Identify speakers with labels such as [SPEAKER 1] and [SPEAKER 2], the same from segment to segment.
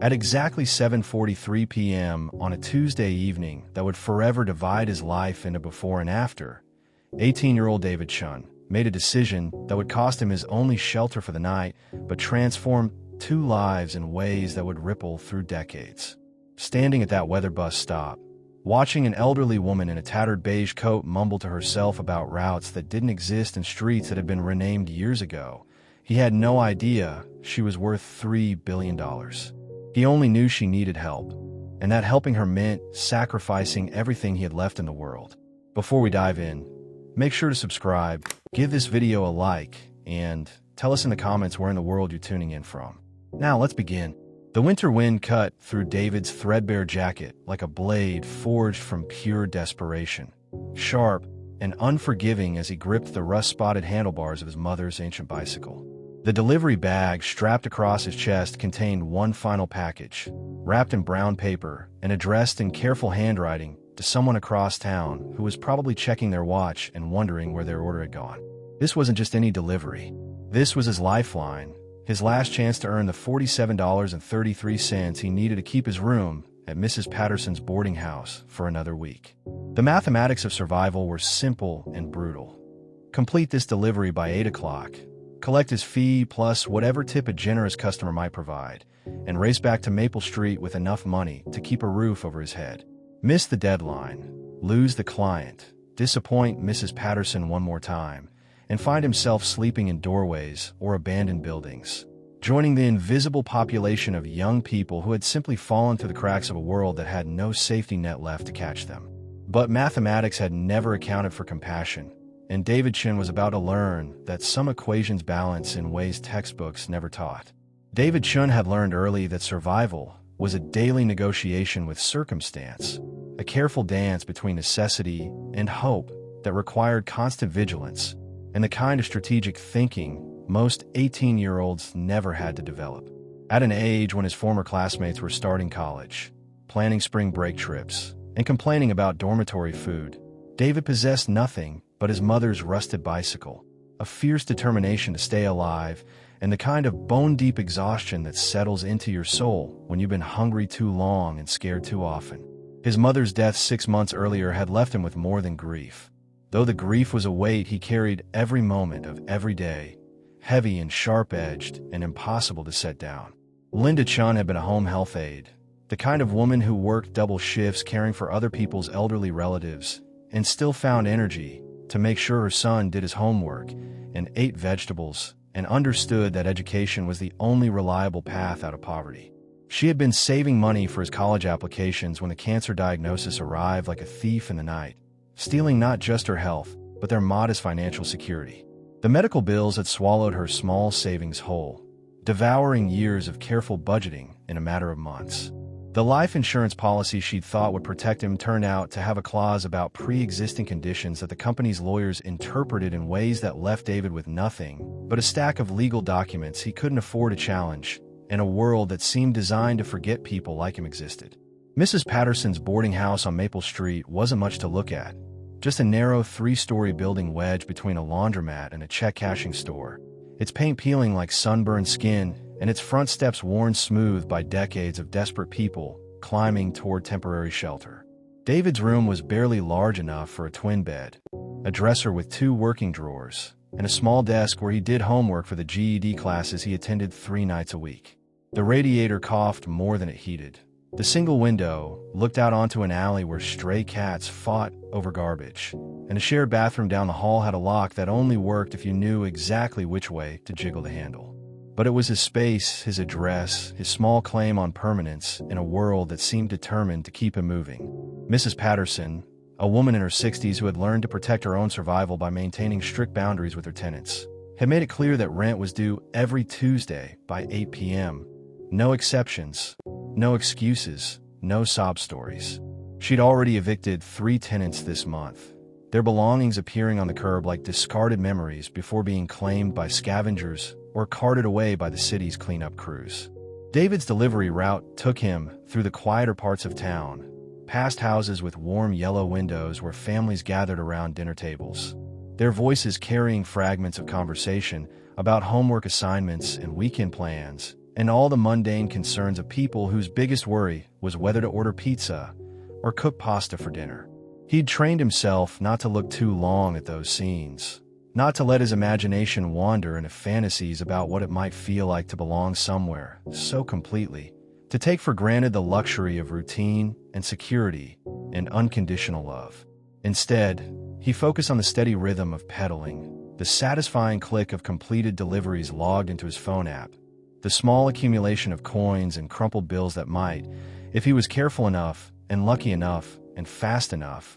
[SPEAKER 1] At exactly 7:43 p.m. on a Tuesday evening that would forever divide his life into before and after, 18-year-old David Chen made a decision that would cost him his only shelter for the night, but transform two lives in ways that would ripple through decades. Standing at that weather bus stop, watching an elderly woman in a tattered beige coat mumble to herself about routes that didn't exist and streets that had been renamed years ago, he had no idea she was worth $3 billion. He only knew she needed help, and that helping her meant sacrificing everything he had left in the world. Before we dive in, make sure to subscribe, give this video a like, and tell us in the comments where in the world you're tuning in from. Now let's begin. The winter wind cut through David's threadbare jacket like a blade forged from pure desperation, sharp and unforgiving as he gripped the rust-spotted handlebars of his mother's ancient bicycle. The delivery bag strapped across his chest contained one final package, wrapped in brown paper and addressed in careful handwriting to someone across town who was probably checking their watch and wondering where their order had gone. This wasn't just any delivery. This was his lifeline, his last chance to earn the $47.33 he needed to keep his room at Mrs. Patterson's boarding house for another week. The mathematics of survival were simple and brutal. Complete this delivery by 8 o'clock, collect his fee plus whatever tip a generous customer might provide, and race back to Maple Street with enough money to keep a roof over his head. Miss the deadline, lose the client, disappoint Mrs. Patterson one more time, and find himself sleeping in doorways or abandoned buildings, joining the invisible population of young people who had simply fallen through the cracks of a world that had no safety net left to catch them. But mathematics had never accounted for compassion, and David Chen was about to learn that some equations balance in ways textbooks never taught. David Chen had learned early that survival was a daily negotiation with circumstance, a careful dance between necessity and hope that required constant vigilance, and the kind of strategic thinking most 18-year-olds never had to develop. At an age when his former classmates were starting college, planning spring break trips, and complaining about dormitory food, David possessed nothing but his mother's rusted bicycle, a fierce determination to stay alive, and the kind of bone-deep exhaustion that settles into your soul when you've been hungry too long and scared too often. His mother's death 6 months earlier had left him with more than grief. Though the grief was a weight he carried every moment of every day, heavy and sharp-edged and impossible to set down. Linda Chen had been a home health aide, the kind of woman who worked double shifts caring for other people's elderly relatives and still found energy to make sure her son did his homework and ate vegetables and understood that education was the only reliable path out of poverty. She had been saving money for his college applications when the cancer diagnosis arrived like a thief in the night, stealing not just her health, but their modest financial security. The medical bills had swallowed her small savings whole, devouring years of careful budgeting in a matter of months. The life insurance policy she'd thought would protect him turned out to have a clause about pre-existing conditions that the company's lawyers interpreted in ways that left David with nothing but a stack of legal documents he couldn't afford to challenge, and a world that seemed designed to forget people like him existed. Mrs. Patterson's boarding house on Maple Street wasn't much to look at, just a narrow 3-story building wedged between a laundromat and a check-cashing store, its paint peeling like sunburned skin and its front steps worn smooth by decades of desperate people climbing toward temporary shelter. David's room was barely large enough for a twin bed, a dresser with 2 working drawers, and a small desk where he did homework for the GED classes he attended 3 nights a week. The radiator coughed more than it heated. The single window looked out onto an alley where stray cats fought over garbage, and a shared bathroom down the hall had a lock that only worked if you knew exactly which way to jiggle the handle. But it was his space, his address, his small claim on permanence in a world that seemed determined to keep him moving. Mrs. Patterson, a woman in her 60s who had learned to protect her own survival by maintaining strict boundaries with her tenants, had made it clear that rent was due every Tuesday by 8 p.m. No exceptions, no excuses, no sob stories. She'd already evicted 3 tenants this month, their belongings appearing on the curb like discarded memories before being claimed by scavengers or carted away by the city's cleanup crews. David's delivery route took him through the quieter parts of town, past houses with warm yellow windows where families gathered around dinner tables, their voices carrying fragments of conversation about homework assignments and weekend plans, and all the mundane concerns of people whose biggest worry was whether to order pizza or cook pasta for dinner. He'd trained himself not to look too long at those scenes, not to let his imagination wander into fantasies about what it might feel like to belong somewhere so completely, to take for granted the luxury of routine and security and unconditional love. Instead, he focused on the steady rhythm of pedaling, the satisfying click of completed deliveries logged into his phone app, the small accumulation of coins and crumpled bills that might, if he was careful enough and lucky enough and fast enough,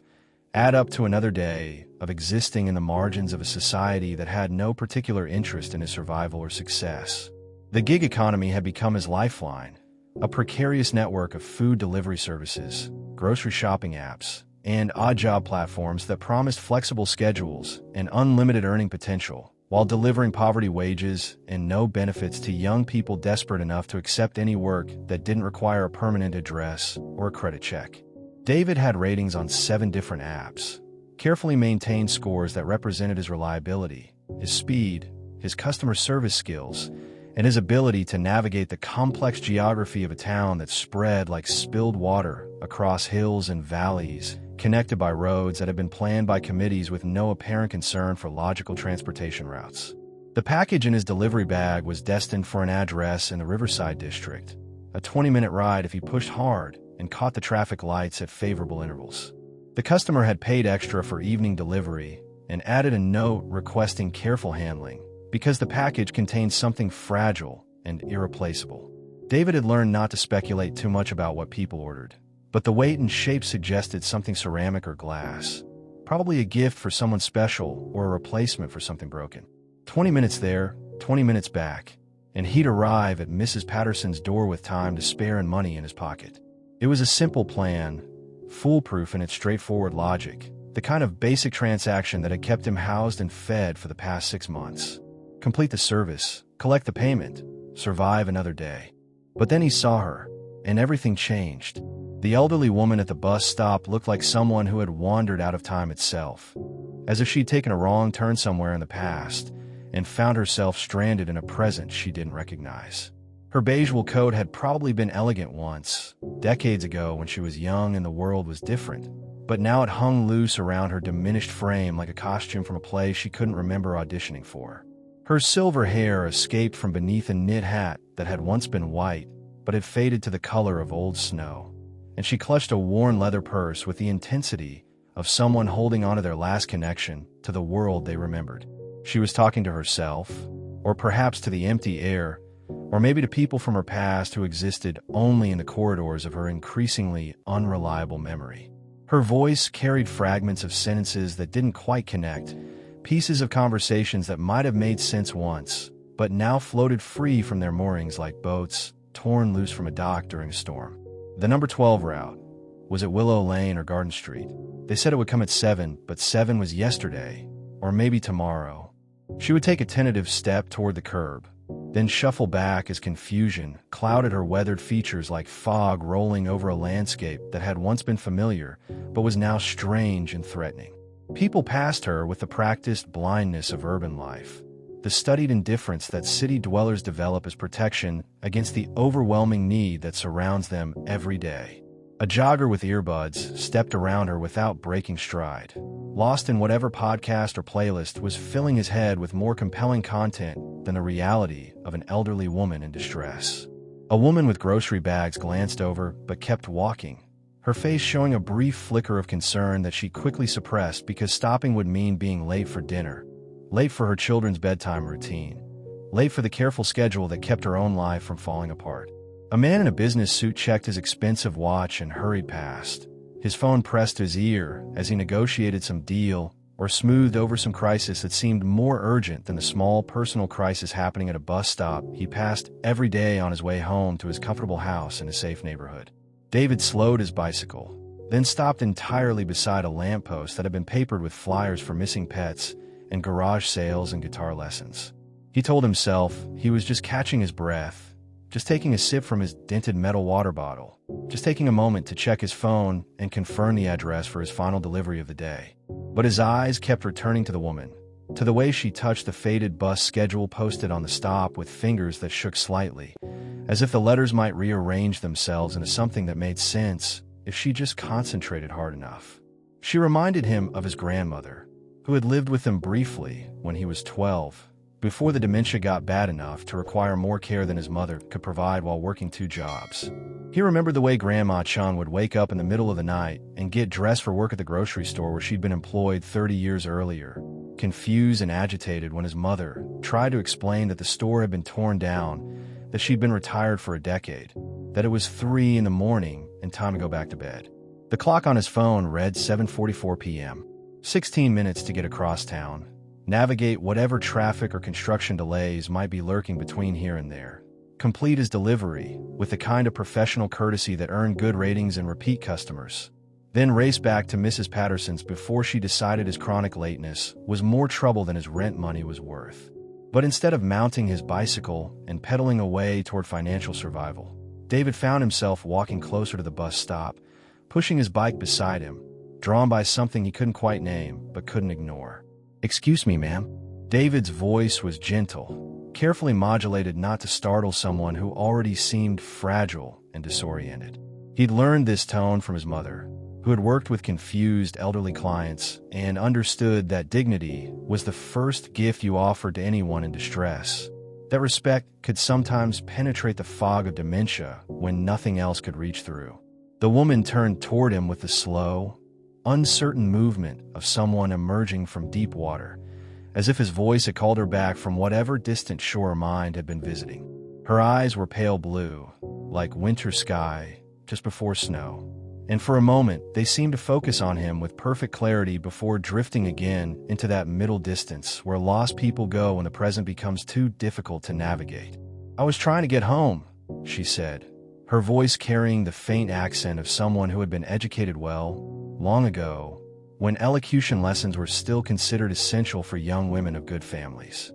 [SPEAKER 1] add up to another day of existing in the margins of a society that had no particular interest in his survival or success. The gig economy had become his lifeline, a precarious network of food delivery services, grocery shopping apps, and odd job platforms that promised flexible schedules and unlimited earning potential, while delivering poverty wages and no benefits to young people desperate enough to accept any work that didn't require a permanent address or a credit check. David had ratings on 7 different apps, carefully maintained scores that represented his reliability, his speed, his customer service skills, and his ability to navigate the complex geography of a town that spread like spilled water across hills and valleys, connected by roads that had been planned by committees with no apparent concern for logical transportation routes. The package in his delivery bag was destined for an address in the Riverside district, a 20-minute ride if he pushed hard and caught the traffic lights at favorable intervals. The customer had paid extra for evening delivery and added a note requesting careful handling because the package contained something fragile and irreplaceable. David had learned not to speculate too much about what people ordered, but the weight and shape suggested something ceramic or glass, probably a gift for someone special or a replacement for something broken. 20 minutes there, 20 minutes back, and he'd arrive at Mrs. Patterson's door with time to spare and money in his pocket. It was a simple plan, foolproof in its straightforward logic, the kind of basic transaction that had kept him housed and fed for the past 6 months. Complete the service, collect the payment, survive another day. But then he saw her, and everything changed. The elderly woman at the bus stop looked like someone who had wandered out of time itself, as if she'd taken a wrong turn somewhere in the past and found herself stranded in a present she didn't recognize. Her beige wool coat had probably been elegant once, decades ago when she was young and the world was different, but now it hung loose around her diminished frame like a costume from a play she couldn't remember auditioning for. Her silver hair escaped from beneath a knit hat that had once been white, but had faded to the color of old snow, and she clutched a worn leather purse with the intensity of someone holding onto their last connection to the world they remembered. She was talking to herself, or perhaps to the empty air, or maybe to people from her past who existed only in the corridors of her increasingly unreliable memory. Her voice carried fragments of sentences that didn't quite connect, pieces of conversations that might have made sense once, but now floated free from their moorings like boats torn loose from a dock during a storm. The number 12 route. Was it Willow Lane or Garden Street? They said it would come at 7, but 7 was yesterday, or maybe tomorrow. She would take a tentative step toward the curb, then shuffle back as confusion clouded her weathered features like fog rolling over a landscape that had once been familiar, but was now strange and threatening. People passed her with the practiced blindness of urban life, the studied indifference that city dwellers develop as protection against the overwhelming need that surrounds them every day. A jogger with earbuds stepped around her without breaking stride, lost in whatever podcast or playlist was filling his head with more compelling content than the reality of an elderly woman in distress. A woman with grocery bags glanced over but kept walking, her face showing a brief flicker of concern that she quickly suppressed because stopping would mean being late for dinner, late for her children's bedtime routine, late for the careful schedule that kept her own life from falling apart. A man in a business suit checked his expensive watch and hurried past, his phone pressed to his ear as he negotiated some deal or smoothed over some crisis that seemed more urgent than the small personal crisis happening at a bus stop he passed every day on his way home to his comfortable house in a safe neighborhood. David slowed his bicycle, then stopped entirely beside a lamppost that had been papered with flyers for missing pets and garage sales and guitar lessons. He told himself he was just catching his breath, just taking a sip from his dented metal water bottle, just taking a moment to check his phone and confirm the address for his final delivery of the day. But his eyes kept returning to the woman, to the way she touched the faded bus schedule posted on the stop with fingers that shook slightly, as if the letters might rearrange themselves into something that made sense if she just concentrated hard enough. She reminded him of his grandmother, who had lived with him briefly when he was 12, before the dementia got bad enough to require more care than his mother could provide while working 2 jobs. He remembered the way Grandma Chen would wake up in the middle of the night and get dressed for work at the grocery store where she'd been employed 30 years earlier, confused and agitated when his mother tried to explain that the store had been torn down, that she'd been retired for a decade, that it was 3 in the morning and time to go back to bed. The clock on his phone read 7:44 p.m. 16 minutes to get across town, navigate whatever traffic or construction delays might be lurking between here and there, complete his delivery with the kind of professional courtesy that earned good ratings and repeat customers, then race back to Mrs. Patterson's before she decided his chronic lateness was more trouble than his rent money was worth. But instead of mounting his bicycle and pedaling away toward financial survival, David found himself walking closer to the bus stop, pushing his bike beside him, drawn by something he couldn't quite name but couldn't ignore. "Excuse me, ma'am." David's voice was gentle, carefully modulated not to startle someone who already seemed fragile and disoriented. He'd learned this tone from his mother, who had worked with confused elderly clients and understood that dignity was the first gift you offered to anyone in distress, that respect could sometimes penetrate the fog of dementia when nothing else could reach through. The woman turned toward him with the slow, uncertain movement of someone emerging from deep water, as if his voice had called her back from whatever distant shore her mind had been visiting. Her eyes were pale blue, like winter sky just before snow, and for a moment they seemed to focus on him with perfect clarity before drifting again into that middle distance where lost people go when the present becomes too difficult to navigate. "I was trying to get home," she said, her voice carrying the faint accent of someone who had been educated well, long ago, when elocution lessons were still considered essential for young women of good families.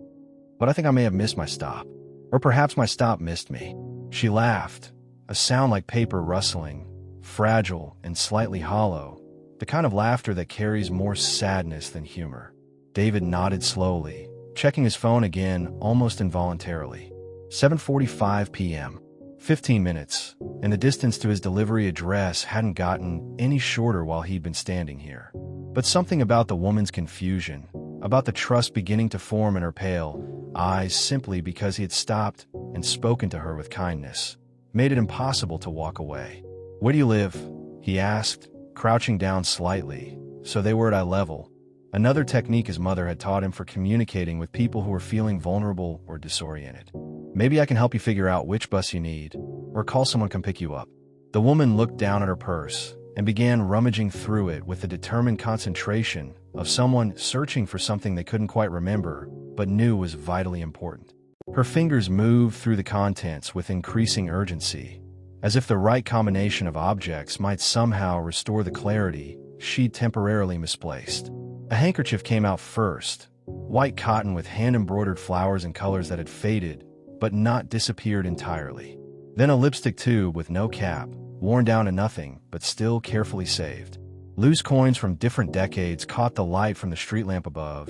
[SPEAKER 1] "But I think I may have missed my stop. Or perhaps my stop missed me." She laughed, a sound like paper rustling, fragile and slightly hollow, the kind of laughter that carries more sadness than humor. David nodded slowly, checking his phone again almost involuntarily. 7:45 p.m. 15 minutes, and the distance to his delivery address hadn't gotten any shorter while he'd been standing here. But something about the woman's confusion, about the trust beginning to form in her pale eyes simply because he had stopped and spoken to her with kindness, made it impossible to walk away. "Where do you live?" he asked, crouching down slightly, so they were at eye level, another technique his mother had taught him for communicating with people who were feeling vulnerable or disoriented. "Maybe I can help you figure out which bus you need, or call someone come pick you up." The woman looked down at her purse and began rummaging through it with the determined concentration of someone searching for something they couldn't quite remember, but knew was vitally important. Her fingers moved through the contents with increasing urgency, as if the right combination of objects might somehow restore the clarity she'd temporarily misplaced. A handkerchief came out first, white cotton with hand-embroidered flowers and colors that had faded, but not disappeared entirely. Then a lipstick tube with no cap, worn down to nothing, but still carefully saved. Loose coins from different decades caught the light from the street lamp above,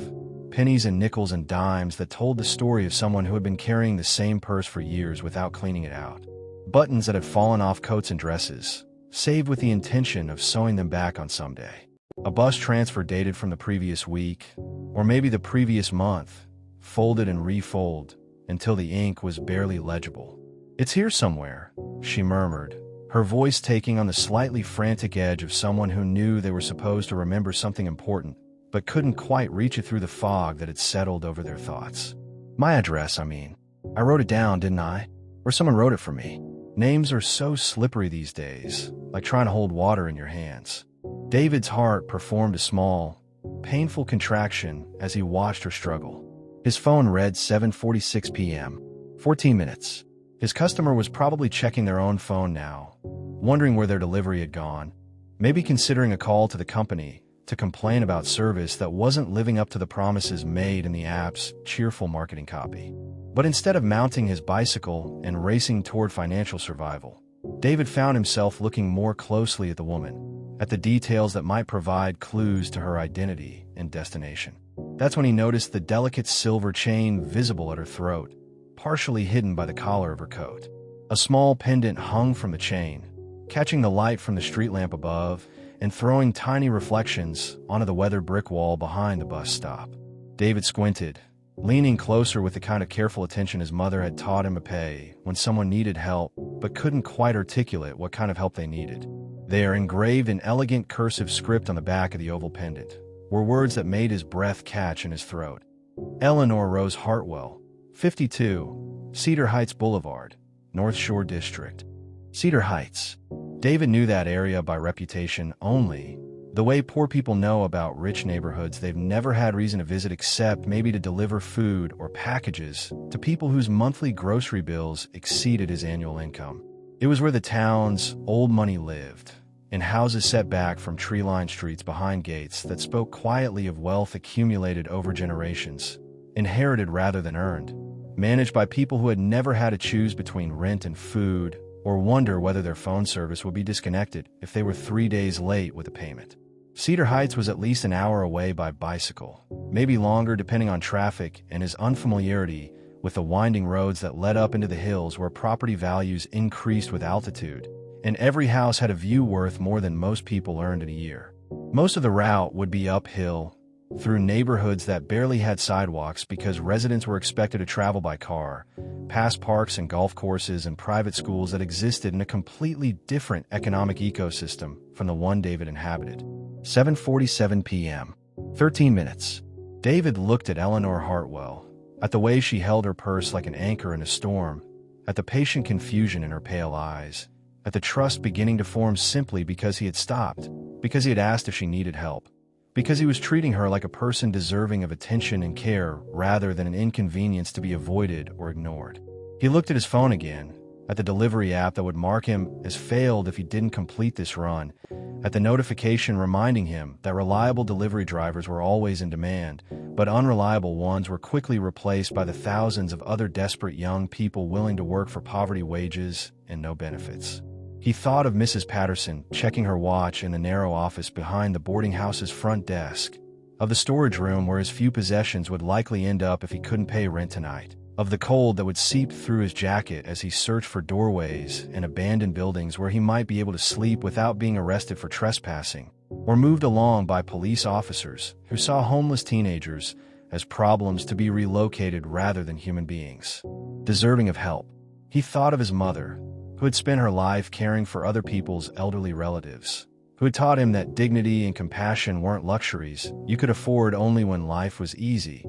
[SPEAKER 1] pennies and nickels and dimes that told the story of someone who had been carrying the same purse for years without cleaning it out. Buttons that had fallen off coats and dresses, saved with the intention of sewing them back on someday. A bus transfer dated from the previous week, or maybe the previous month, folded and refolded until the ink was barely legible. "It's here somewhere," she murmured, her voice taking on the slightly frantic edge of someone who knew they were supposed to remember something important, but couldn't quite reach it through the fog that had settled over their thoughts. "My address, I mean. I wrote it down, didn't I? Or someone wrote it for me." Names are so slippery these days, like trying to hold water in your hands. David's heart performed a small, painful contraction as he watched her struggle. His phone read 7:46 p.m. 14 minutes. His customer was probably checking their own phone now, wondering where their delivery had gone, maybe considering a call to the company to complain about service that wasn't living up to the promises made in the app's cheerful marketing copy. But instead of mounting his bicycle and racing toward financial survival, David found himself looking more closely at the woman, at the details that might provide clues to her identity and destination. That's when he noticed the delicate silver chain visible at her throat, partially hidden by the collar of her coat. A small pendant hung from the chain, catching the light from the street lamp above and throwing tiny reflections onto the weathered brick wall behind the bus stop. David squinted, leaning closer with the kind of careful attention his mother had taught him to pay when someone needed help but couldn't quite articulate what kind of help they needed. There, engraved in elegant cursive script on the back of the oval pendant, were words that made his breath catch in his throat. Eleanor Rose Hartwell, 52, Cedar Heights Boulevard, North Shore District. Cedar Heights. David knew that area by reputation only, the way poor people know about rich neighborhoods they've never had reason to visit except maybe to deliver food or packages to people whose monthly grocery bills exceeded his annual income. It was where the town's old money lived, in houses set back from tree-lined streets behind gates that spoke quietly of wealth accumulated over generations, inherited rather than earned, managed by people who had never had to choose between rent and food or wonder whether their phone service would be disconnected if they were 3 days late with a payment. Cedar Heights was at least an hour away by bicycle, maybe longer depending on traffic and his unfamiliarity with the winding roads that led up into the hills where property values increased with altitude, and every house had a view worth more than most people earned in a year. Most of the route would be uphill, through neighborhoods that barely had sidewalks because residents were expected to travel by car, past parks and golf courses and private schools that existed in a completely different economic ecosystem from the one David inhabited. 7:47 p.m. 13 minutes. David looked at Eleanor Hartwell, at the way she held her purse like an anchor in a storm, at the patient confusion in her pale eyes, at the trust beginning to form simply because he had stopped, because he had asked if she needed help, because he was treating her like a person deserving of attention and care rather than an inconvenience to be avoided or ignored. He looked at his phone again, at the delivery app that would mark him as failed if he didn't complete this run, at the notification reminding him that reliable delivery drivers were always in demand, but unreliable ones were quickly replaced by the thousands of other desperate young people willing to work for poverty wages and no benefits. He thought of Mrs. Patterson checking her watch in the narrow office behind the boarding house's front desk, of the storage room where his few possessions would likely end up if he couldn't pay rent tonight, of the cold that would seep through his jacket as he searched for doorways in abandoned buildings where he might be able to sleep without being arrested for trespassing, or moved along by police officers who saw homeless teenagers as problems to be relocated rather than human beings, deserving of help. He thought of his mother, who had spent her life caring for other people's elderly relatives, who had taught him that dignity and compassion weren't luxuries you could afford only when life was easy,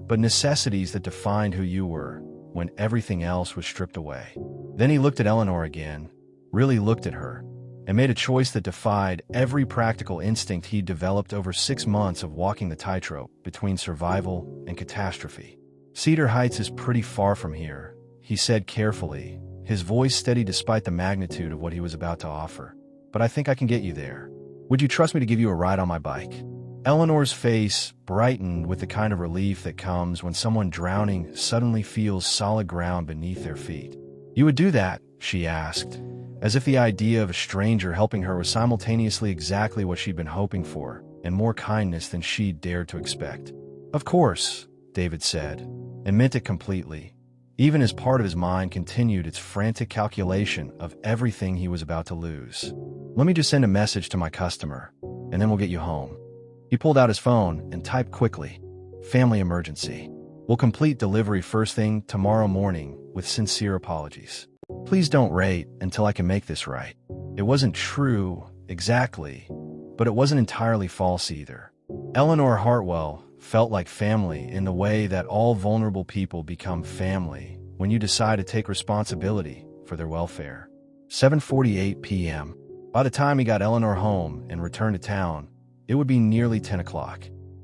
[SPEAKER 1] but necessities that defined who you were when everything else was stripped away. Then he looked at Eleanor again, really looked at her, and made a choice that defied every practical instinct he'd developed over 6 months of walking the tightrope between survival and catastrophe. Cedar Heights is pretty far from here, he said carefully, his voice steady despite the magnitude of what he was about to offer. But I think I can get you there. Would you trust me to give you a ride on my bike? Eleanor's face brightened with the kind of relief that comes when someone drowning suddenly feels solid ground beneath their feet. You would do that? She asked, as if the idea of a stranger helping her was simultaneously exactly what she'd been hoping for, and more kindness than she'd dared to expect. Of course, David said, and meant it completely, even as part of his mind continued its frantic calculation of everything he was about to lose. Let me just send a message to my customer, and then we'll get you home. He pulled out his phone and typed quickly, "Family emergency. We'll complete delivery first thing tomorrow morning with sincere apologies. Please don't rate until I can make this right." It wasn't true, exactly, but it wasn't entirely false either. Eleanor Hartwell felt like family in the way that all vulnerable people become family when you decide to take responsibility for their welfare. 7:48 p.m. By the time he got Eleanor home and returned to town, it would be nearly 10 o'clock.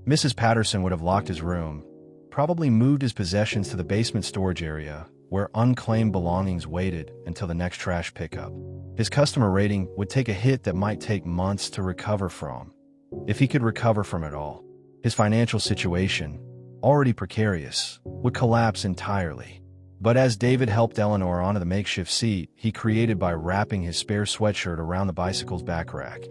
[SPEAKER 1] Mrs. Patterson would have locked his room, probably moved his possessions to the basement storage area where unclaimed belongings waited until the next trash pickup. His customer rating would take a hit that might take months to recover from, if he could recover from it all. His financial situation, already precarious, would collapse entirely. But as David helped Eleanor onto the makeshift seat he created by wrapping his spare sweatshirt around the bicycle's back rack,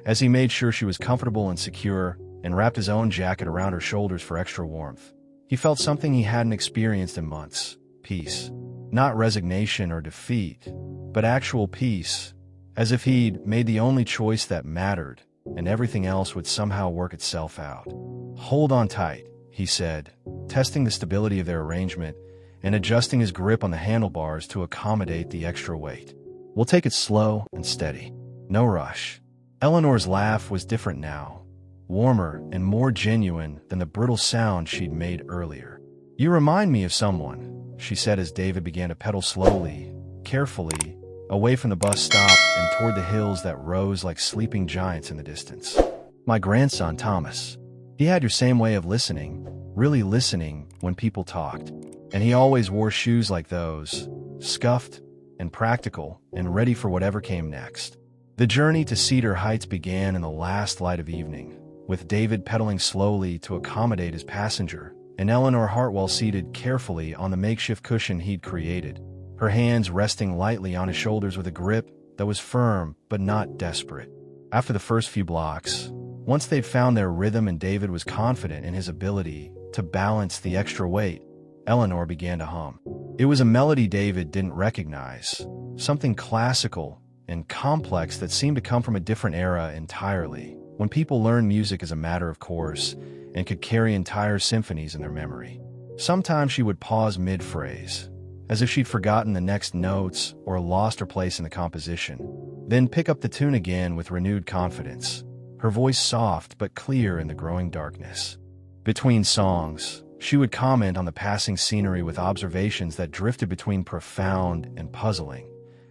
[SPEAKER 1] as he made sure she was comfortable and secure, and wrapped his own jacket around her shoulders for extra warmth. He felt something he hadn't experienced in months: peace. Not resignation or defeat, but actual peace, as if he'd made the only choice that mattered, and everything else would somehow work itself out. "Hold on tight," he said, testing the stability of their arrangement and adjusting his grip on the handlebars to accommodate the extra weight. "We'll take it slow and steady. No rush." Eleanor's laugh was different now, warmer and more genuine than the brittle sound she'd made earlier. "You remind me of someone," she said as David began to pedal slowly, carefully, away from the bus stop and toward the hills that rose like sleeping giants in the distance. "My grandson, Thomas. He had your same way of listening, really listening when people talked. And he always wore shoes like those, scuffed and practical and ready for whatever came next." The journey to Cedar Heights began in the last light of evening, with David pedaling slowly to accommodate his passenger, and Eleanor Hartwell seated carefully on the makeshift cushion he'd created, her hands resting lightly on his shoulders with a grip that was firm but not desperate. After the first few blocks, once they'd found their rhythm and David was confident in his ability to balance the extra weight, Eleanor began to hum. It was a melody David didn't recognize, something classical and complex that seemed to come from a different era entirely, when people learned music as a matter of course and could carry entire symphonies in their memory. Sometimes she would pause mid-phrase, as if she'd forgotten the next notes or lost her place in the composition, then pick up the tune again with renewed confidence, her voice soft but clear in the growing darkness. Between songs, she would comment on the passing scenery with observations that drifted between profound and puzzling,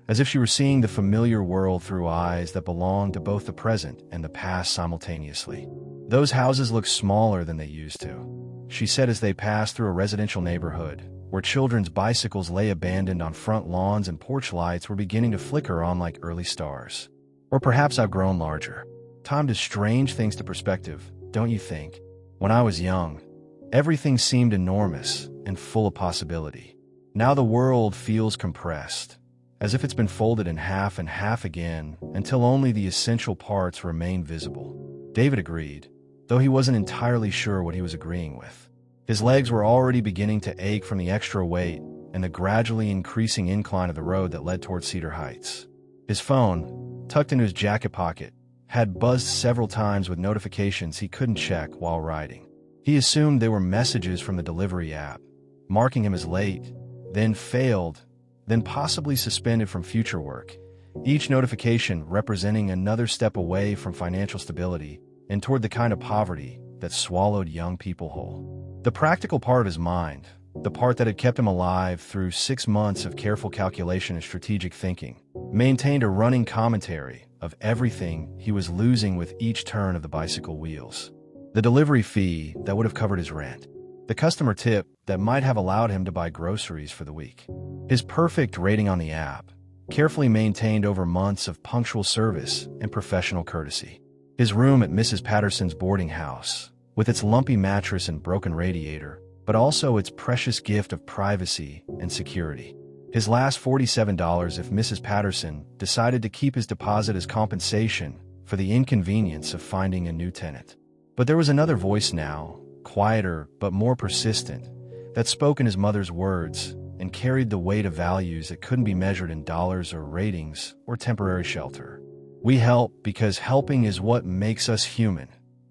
[SPEAKER 1] as if she were seeing the familiar world through eyes that belonged to both the present and the past simultaneously. "Those houses look smaller than they used to," she said as they passed through a residential neighborhood, where children's bicycles lay abandoned on front lawns and porch lights were beginning to flicker on like early stars. "Or perhaps I've grown larger. Time does strange things to perspective, don't you think? When I was young, everything seemed enormous and full of possibility. Now the world feels compressed, as if it's been folded in half and half again until only the essential parts remain visible." David agreed, though he wasn't entirely sure what he was agreeing with. His legs were already beginning to ache from the extra weight and the gradually increasing incline of the road that led toward Cedar Heights. His phone, tucked into his jacket pocket, had buzzed several times with notifications he couldn't check while riding. He assumed they were messages from the delivery app, marking him as late, then failed, then possibly suspended from future work, each notification representing another step away from financial stability and toward the kind of poverty that swallowed young people whole. The practical part of his mind, the part that had kept him alive through 6 months of careful calculation and strategic thinking, maintained a running commentary of everything he was losing with each turn of the bicycle wheels. The delivery fee that would have covered his rent, the customer tip that might have allowed him to buy groceries for the week, his perfect rating on the app, carefully maintained over months of punctual service and professional courtesy, his room at Mrs. Patterson's boarding house, with its lumpy mattress and broken radiator, but also its precious gift of privacy and security. His last $47 if Mrs. Patterson decided to keep his deposit as compensation for the inconvenience of finding a new tenant. But there was another voice now, quieter but more persistent, that spoke in his mother's words and carried the weight of values that couldn't be measured in dollars or ratings or temporary shelter. "We help because helping is what makes us human,"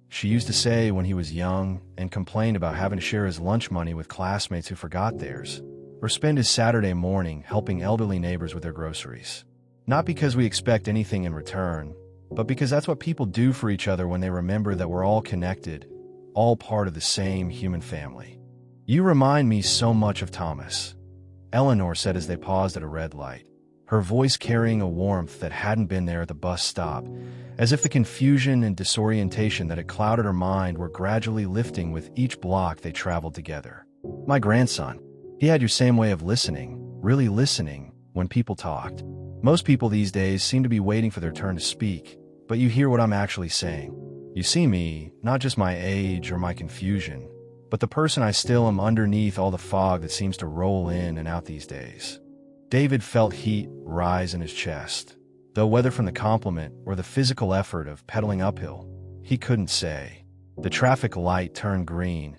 [SPEAKER 1] she used to say when he was young and complained about having to share his lunch money with classmates who forgot theirs, or spend his Saturday morning helping elderly neighbors with their groceries. Not because we expect anything in return, but because that's what people do for each other when they remember that we're all connected, all part of the same human family. "You remind me so much of Thomas," Eleanor said as they paused at a red light, her voice carrying a warmth that hadn't been there at the bus stop, as if the confusion and disorientation that had clouded her mind were gradually lifting with each block they traveled together. "My grandson. He had your same way of listening, really listening, when people talked. Most people these days seem to be waiting for their turn to speak, but you hear what I'm actually saying. You see me, not just my age or my confusion, but the person I still am underneath all the fog that seems to roll in and out these days." David felt heat rise in his chest, though whether from the compliment or the physical effort of pedaling uphill, he couldn't say. The traffic light turned green,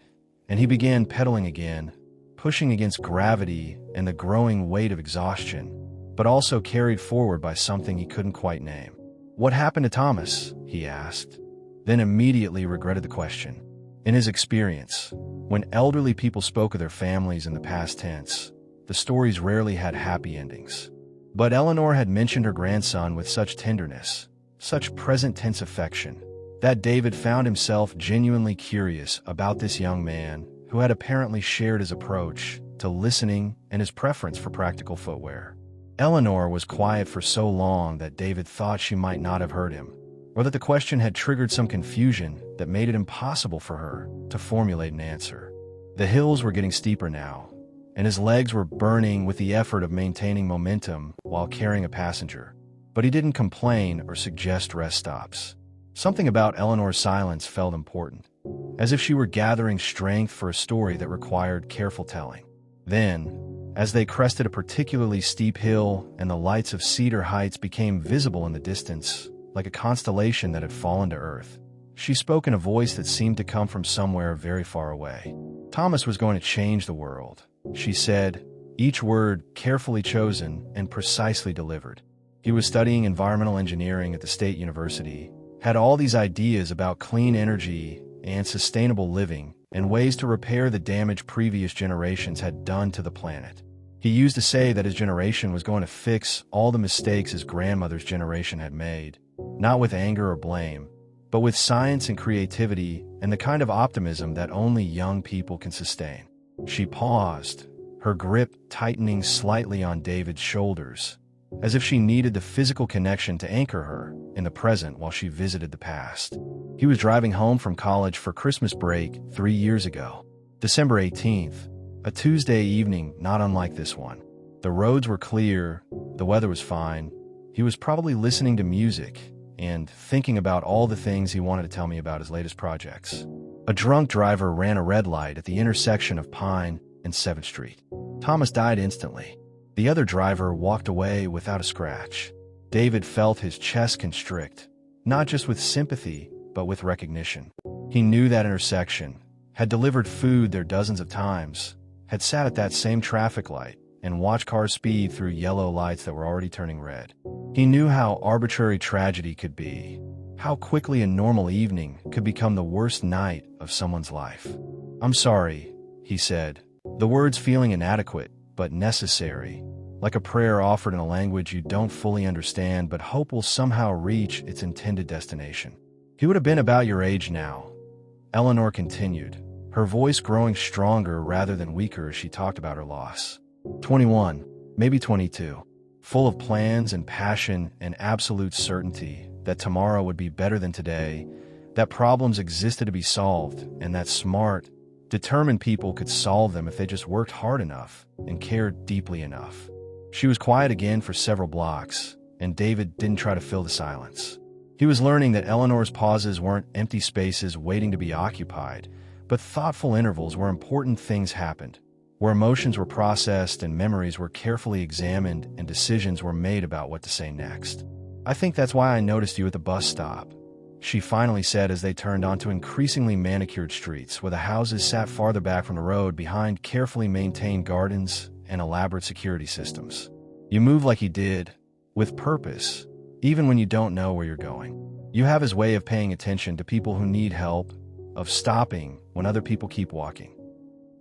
[SPEAKER 1] and he began pedaling again, pushing against gravity and the growing weight of exhaustion, but also carried forward by something he couldn't quite name. "What happened to Thomas?" he asked, then immediately regretted the question. In his experience, when elderly people spoke of their families in the past tense, the stories rarely had happy endings. But Eleanor had mentioned her grandson with such tenderness, such present-tense affection, that David found himself genuinely curious about this young man who had apparently shared his approach to listening and his preference for practical footwear. Eleanor was quiet for so long that David thought she might not have heard him, or that the question had triggered some confusion that made it impossible for her to formulate an answer. The hills were getting steeper now, and his legs were burning with the effort of maintaining momentum while carrying a passenger. But he didn't complain or suggest rest stops. Something about Eleanor's silence felt important, as if she were gathering strength for a story that required careful telling. Then, as they crested a particularly steep hill and the lights of Cedar Heights became visible in the distance, like a constellation that had fallen to earth, she spoke in a voice that seemed to come from somewhere very far away. Thomas was going to change the world, she said, each word carefully chosen and precisely delivered. He was studying environmental engineering at the State University, had all these ideas about clean energy and sustainable living and ways to repair the damage previous generations had done to the planet. He used to say that his generation was going to fix all the mistakes his grandmother's generation had made, not with anger or blame, but with science and creativity and the kind of optimism that only young people can sustain. She paused, her grip tightening slightly on David's shoulders, as if she needed the physical connection to anchor her in the present while she visited the past. He was driving home from college for Christmas break 3 years ago, December 18th, a Tuesday evening not unlike this one. The roads were clear, the weather was fine. He was probably listening to music and thinking about all the things he wanted to tell me about his latest projects. A drunk driver ran a red light at the intersection of Pine and 7th Street. Thomas died instantly. The other driver walked away without a scratch. David felt his chest constrict, not just with sympathy, but with recognition. He knew that intersection, had delivered food there dozens of times, had sat at that same traffic light, and watched cars speed through yellow lights that were already turning red. He knew how arbitrary tragedy could be, how quickly a normal evening could become the worst night of someone's life. "I'm sorry," he said, the words feeling inadequate, but necessary, like a prayer offered in a language you don't fully understand but hope will somehow reach its intended destination. "He would have been about your age now," Eleanor continued, her voice growing stronger rather than weaker as she talked about her loss. 21, maybe 22, full of plans and passion and absolute certainty that tomorrow would be better than today, that problems existed to be solved, and that smart, determined people could solve them if they just worked hard enough and cared deeply enough. She was quiet again for several blocks, and David didn't try to fill the silence. He was learning that Eleanor's pauses weren't empty spaces waiting to be occupied, but thoughtful intervals where important things happened, where emotions were processed and memories were carefully examined and decisions were made about what to say next. "I think that's why I noticed you at the bus stop," she finally said as they turned onto increasingly manicured streets where the houses sat farther back from the road behind carefully maintained gardens and elaborate security systems. "You move like he did, with purpose, even when you don't know where you're going. You have his way of paying attention to people who need help, of stopping when other people keep walking."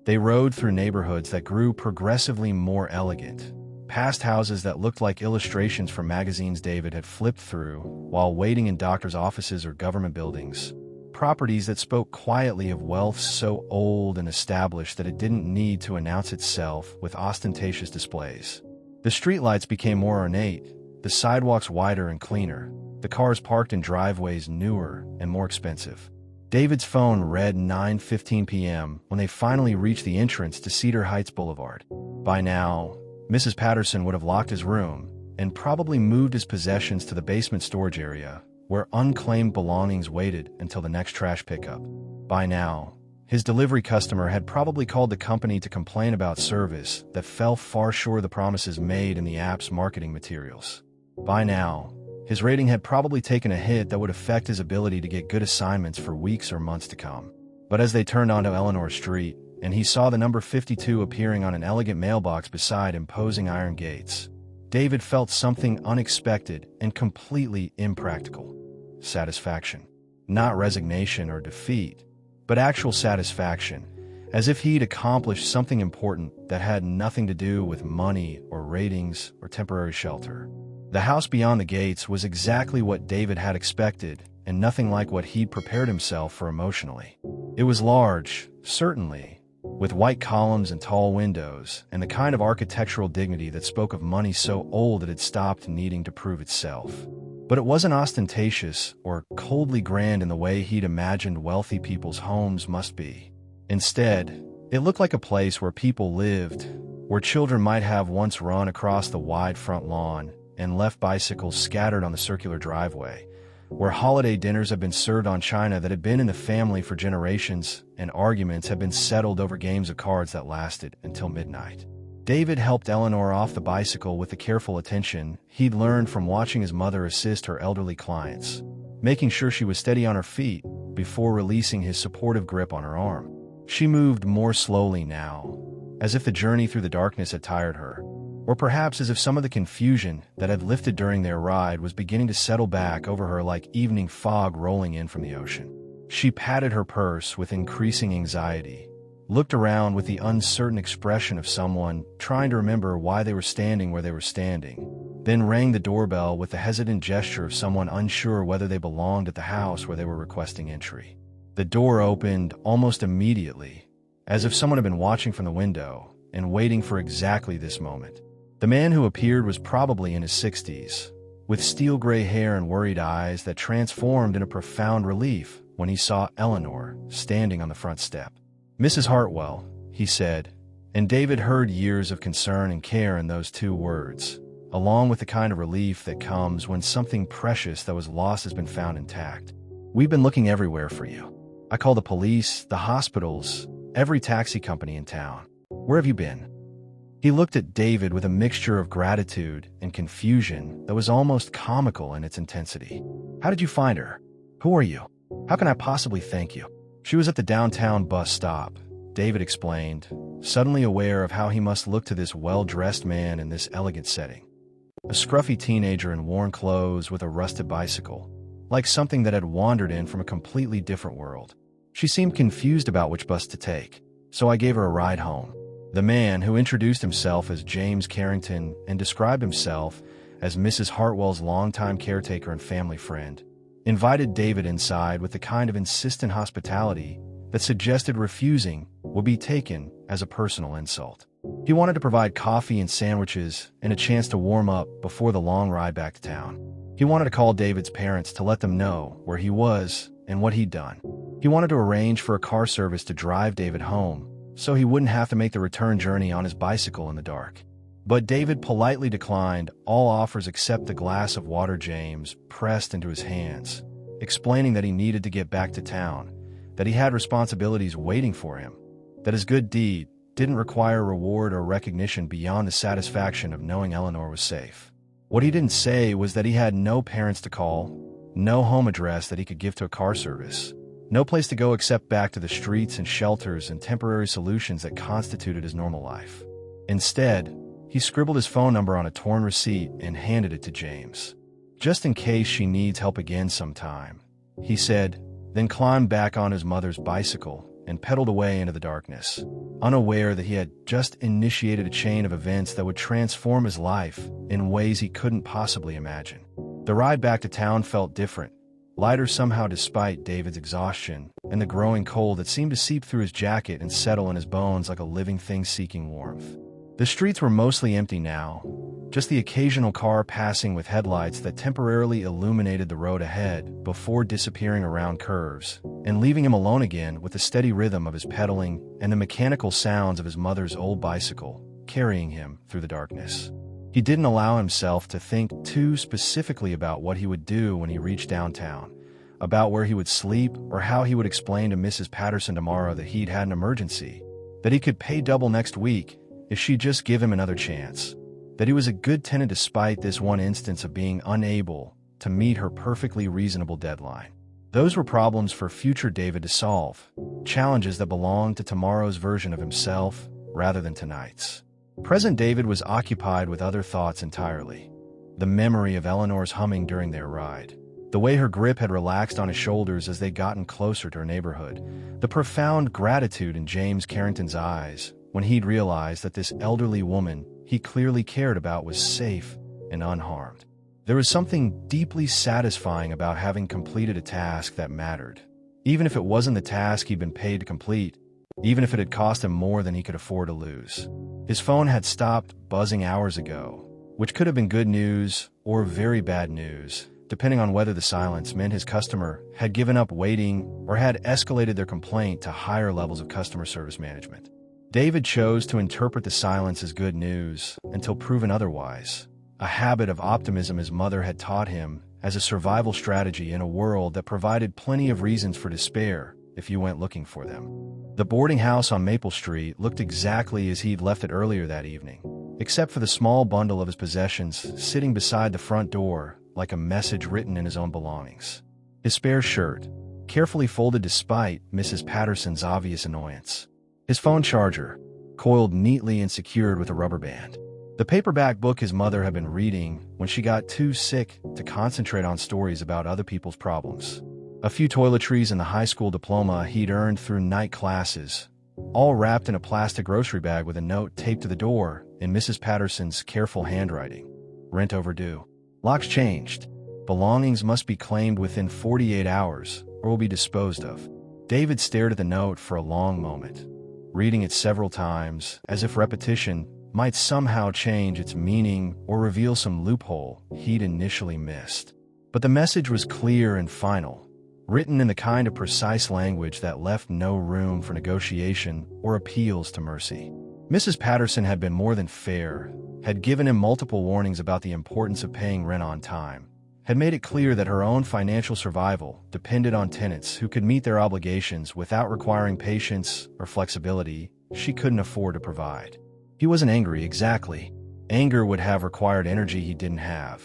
[SPEAKER 1] They rode through neighborhoods that grew progressively more elegant, past houses that looked like illustrations from magazines David had flipped through while waiting in doctors' offices or government buildings, properties that spoke quietly of wealth so old and established that it didn't need to announce itself with ostentatious displays. The streetlights became more ornate, the sidewalks wider and cleaner, the cars parked in driveways newer and more expensive. David's phone read 9:15 p.m. when they finally reached the entrance to Cedar Heights Boulevard. By now, Mrs. Patterson would have locked his room and probably moved his possessions to the basement storage area, where unclaimed belongings waited until the next trash pickup. By now, his delivery customer had probably called the company to complain about service that fell far short of the promises made in the app's marketing materials. By now, His rating had probably taken a hit that would affect his ability to get good assignments for weeks or months to come. But as they turned onto Eleanor Street, and he saw the number 52 appearing on an elegant mailbox beside imposing iron gates, David felt something unexpected and completely impractical. Satisfaction. Not resignation or defeat, but actual satisfaction, as if he'd accomplished something important that had nothing to do with money or ratings or temporary shelter. The house beyond the gates was exactly what David had expected, and nothing like what he'd prepared himself for emotionally. It was large, certainly, with white columns and tall windows, and the kind of architectural dignity that spoke of money so old it had stopped needing to prove itself. But it wasn't ostentatious or coldly grand in the way he'd imagined wealthy people's homes must be. Instead, it looked like a place where people lived, where children might have once run across the wide front lawn and left bicycles scattered on the circular driveway, where holiday dinners had been served on china that had been in the family for generations, and arguments had been settled over games of cards that lasted until midnight. David helped Eleanor off the bicycle with the careful attention he'd learned from watching his mother assist her elderly clients, making sure she was steady on her feet before releasing his supportive grip on her arm. She moved more slowly now, as if the journey through the darkness had tired her, or perhaps as if some of the confusion that had lifted during their ride was beginning to settle back over her like evening fog rolling in from the ocean. She patted her purse with increasing anxiety, looked around with the uncertain expression of someone trying to remember why they were standing where they were standing, then rang the doorbell with the hesitant gesture of someone unsure whether they belonged at the house where they were requesting entry. The door opened almost immediately, as if someone had been watching from the window and waiting for exactly this moment. The man who appeared was probably in his 60s, with steel-gray hair and worried eyes that transformed into profound relief when he saw Eleanor standing on the front step. "Mrs. Hartwell," he said, and David heard years of concern and care in those two words, along with the kind of relief that comes when something precious that was lost has been found intact. "We've been looking everywhere for you. I called the police, the hospitals, every taxi company in town. Where have you been?" He looked at David with a mixture of gratitude and confusion that was almost comical in its intensity. "How did you find her? Who are you? How can I possibly thank you?" "She was at the downtown bus stop," David explained, suddenly aware of how he must look to this well-dressed man in this elegant setting. A scruffy teenager in worn clothes with a rusted bicycle, like something that had wandered in from a completely different world. She seemed confused about which bus to take, so I gave her a ride home. The man, who introduced himself as James Carrington and described himself as Mrs. Hartwell's longtime caretaker and family friend, invited David inside with the kind of insistent hospitality that suggested refusing would be taken as a personal insult. He wanted to provide coffee and sandwiches and a chance to warm up before the long ride back to town. He wanted to call David's parents to let them know where he was and what he'd done. He wanted to arrange for a car service to drive David home, so he wouldn't have to make the return journey on his bicycle in the dark. But David politely declined all offers except the glass of water James pressed into his hands, explaining that he needed to get back to town, that he had responsibilities waiting for him, that his good deed didn't require reward or recognition beyond the satisfaction of knowing Eleanor was safe. What he didn't say was that he had no parents to call, no home address that he could give to a car service, no place to go except back to the streets and shelters and temporary solutions that constituted his normal life. Instead, he scribbled his phone number on a torn receipt and handed it to James. "Just in case she needs help again sometime," he said, then climbed back on his mother's bicycle and pedaled away into the darkness, unaware that he had just initiated a chain of events that would transform his life in ways he couldn't possibly imagine. The ride back to town felt different, lighter somehow despite David's exhaustion and the growing cold that seemed to seep through his jacket and settle in his bones like a living thing seeking warmth. The streets were mostly empty now, just the occasional car passing with headlights that temporarily illuminated the road ahead before disappearing around curves, and leaving him alone again with the steady rhythm of his pedaling and the mechanical sounds of his mother's old bicycle carrying him through the darkness. He didn't allow himself to think too specifically about what he would do when he reached downtown, about where he would sleep or how he would explain to Mrs. Patterson tomorrow that he'd had an emergency, that he could pay double next week if she'd just give him another chance, that he was a good tenant despite this one instance of being unable to meet her perfectly reasonable deadline. Those were problems for future David to solve, challenges that belonged to tomorrow's version of himself rather than tonight's. Present David was occupied with other thoughts entirely. The memory of Eleanor's humming during their ride, the way her grip had relaxed on his shoulders as they'd gotten closer to her neighborhood, the profound gratitude in James Carrington's eyes when he'd realized that this elderly woman he clearly cared about was safe and unharmed. There was something deeply satisfying about having completed a task that mattered, even if it wasn't the task he'd been paid to complete, even if it had cost him more than he could afford to lose. His phone had stopped buzzing hours ago, which could have been good news or very bad news, depending on whether the silence meant his customer had given up waiting or had escalated their complaint to higher levels of customer service management. David chose to interpret the silence as good news until proven otherwise, a habit of optimism his mother had taught him as a survival strategy in a world that provided plenty of reasons for despair if you went looking for them. The boarding house on Maple Street looked exactly as he'd left it earlier that evening, except for the small bundle of his possessions sitting beside the front door like a message written in his own belongings. His spare shirt, carefully folded despite Mrs. Patterson's obvious annoyance. His phone charger, coiled neatly and secured with a rubber band. The paperback book his mother had been reading when she got too sick to concentrate on stories about other people's problems. A few toiletries and the high school diploma he'd earned through night classes, all wrapped in a plastic grocery bag with a note taped to the door in Mrs. Patterson's careful handwriting. Rent overdue. Locks changed. Belongings must be claimed within 48 hours or will be disposed of. David stared at the note for a long moment, reading it several times as if repetition might somehow change its meaning or reveal some loophole he'd initially missed. But the message was clear and final, written in the kind of precise language that left no room for negotiation or appeals to mercy. Mrs. Patterson had been more than fair, had given him multiple warnings about the importance of paying rent on time, had made it clear that her own financial survival depended on tenants who could meet their obligations without requiring patience or flexibility she couldn't afford to provide. He wasn't angry, exactly. Anger would have required energy he didn't have,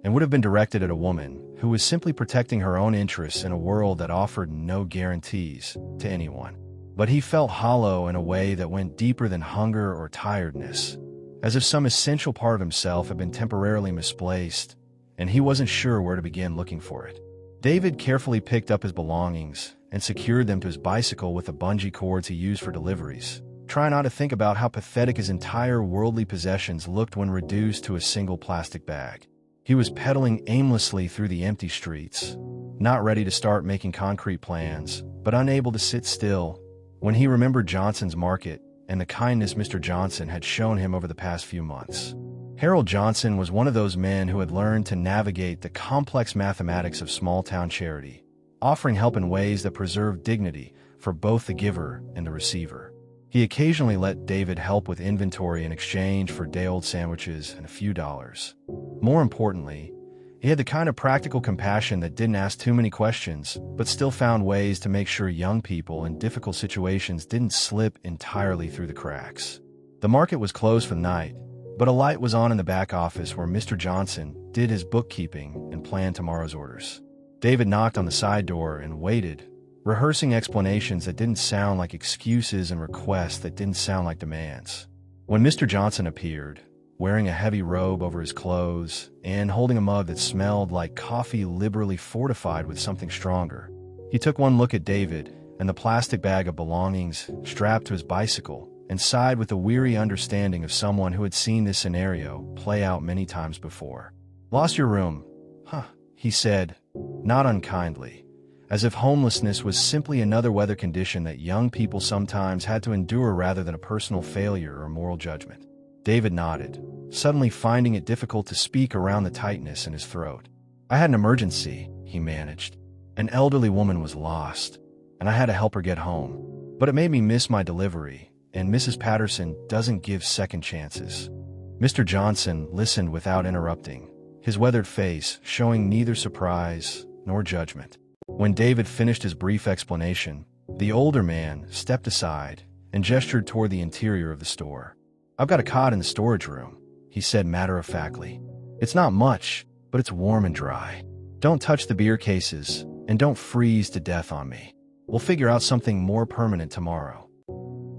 [SPEAKER 1] and would have been directed at a woman who was simply protecting her own interests in a world that offered no guarantees to anyone. But he felt hollow in a way that went deeper than hunger or tiredness, as if some essential part of himself had been temporarily misplaced, and he wasn't sure where to begin looking for it. David carefully picked up his belongings and secured them to his bicycle with the bungee cords he used for deliveries, trying not to think about how pathetic his entire worldly possessions looked when reduced to a single plastic bag. He was pedaling aimlessly through the empty streets, not ready to start making concrete plans, but unable to sit still, when he remembered Johnson's Market and the kindness Mr. Johnson had shown him over the past few months. Harold Johnson was one of those men who had learned to navigate the complex mathematics of small-town charity, offering help in ways that preserved dignity for both the giver and the receiver. He occasionally let David help with inventory in exchange for day-old sandwiches and a few dollars. More importantly, he had the kind of practical compassion that didn't ask too many questions, but still found ways to make sure young people in difficult situations didn't slip entirely through the cracks. The market was closed for the night, but a light was on in the back office where Mr. Johnson did his bookkeeping and planned tomorrow's orders. David knocked on the side door and waited, rehearsing explanations that didn't sound like excuses and requests that didn't sound like demands. When Mr. Johnson appeared, wearing a heavy robe over his clothes and holding a mug that smelled like coffee liberally fortified with something stronger, he took one look at David and the plastic bag of belongings strapped to his bicycle and sighed with the weary understanding of someone who had seen this scenario play out many times before. "Lost your room, huh?" he said, not unkindly, as if homelessness was simply another weather condition that young people sometimes had to endure rather than a personal failure or moral judgment. David nodded, suddenly finding it difficult to speak around the tightness in his throat. "I had an emergency," he managed. "An elderly woman was lost, and I had to help her get home. But it made me miss my delivery, and Mrs. Patterson doesn't give second chances." Mr. Johnson listened without interrupting, his weathered face showing neither surprise nor judgment. When David finished his brief explanation, the older man stepped aside and gestured toward the interior of the store. "I've got a cot in the storage room," he said matter-of-factly. "It's not much, but it's warm and dry. Don't touch the beer cases, and don't freeze to death on me. We'll figure out something more permanent tomorrow.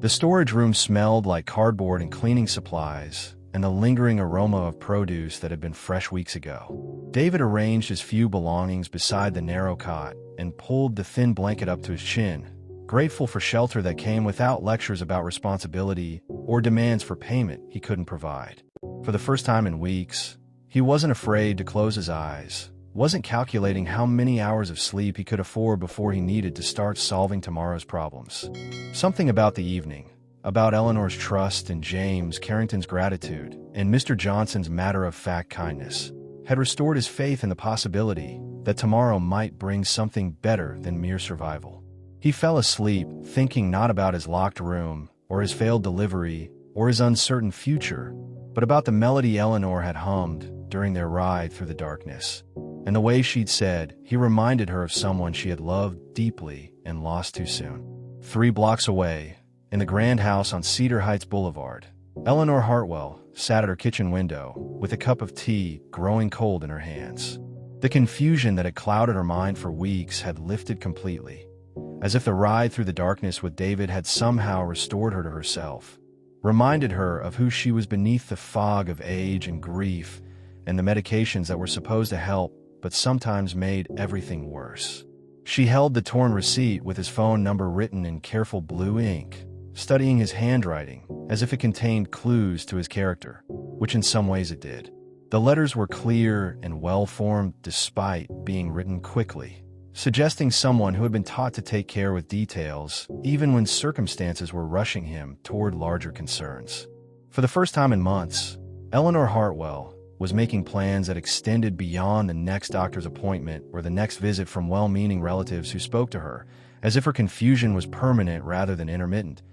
[SPEAKER 1] The storage room smelled like cardboard and cleaning supplies, and the lingering aroma of produce that had been fresh weeks ago. David arranged his few belongings beside the narrow cot and pulled the thin blanket up to his chin, grateful for shelter that came without lectures about responsibility or demands for payment he couldn't provide. For the first time in weeks, he wasn't afraid to close his eyes, wasn't calculating how many hours of sleep he could afford before he needed to start solving tomorrow's problems. Something about the evening, about Eleanor's trust and James Carrington's gratitude and Mr. Johnson's matter-of-fact kindness, had restored his faith in the possibility that tomorrow might bring something better than mere survival. He fell asleep thinking not about his locked room or his failed delivery or his uncertain future, but about the melody Eleanor had hummed during their ride through the darkness. And the way she'd said he reminded her of someone she had loved deeply and lost too soon. 3 blocks away, in the grand house on Cedar Heights Boulevard, Eleanor Hartwell sat at her kitchen window with a cup of tea growing cold in her hands. The confusion that had clouded her mind for weeks had lifted completely, as if the ride through the darkness with David had somehow restored her to herself, reminded her of who she was beneath the fog of age and grief and the medications that were supposed to help but sometimes made everything worse. She held the torn receipt with his phone number written in careful blue ink, studying his handwriting as if it contained clues to his character, which in some ways it did. The letters were clear and well-formed despite being written quickly, suggesting someone who had been taught to take care with details even when circumstances were rushing him toward larger concerns. For the first time in months, Eleanor Hartwell was making plans that extended beyond the next doctor's appointment or the next visit from well-meaning relatives who spoke to her, as if her confusion was permanent rather than intermittent,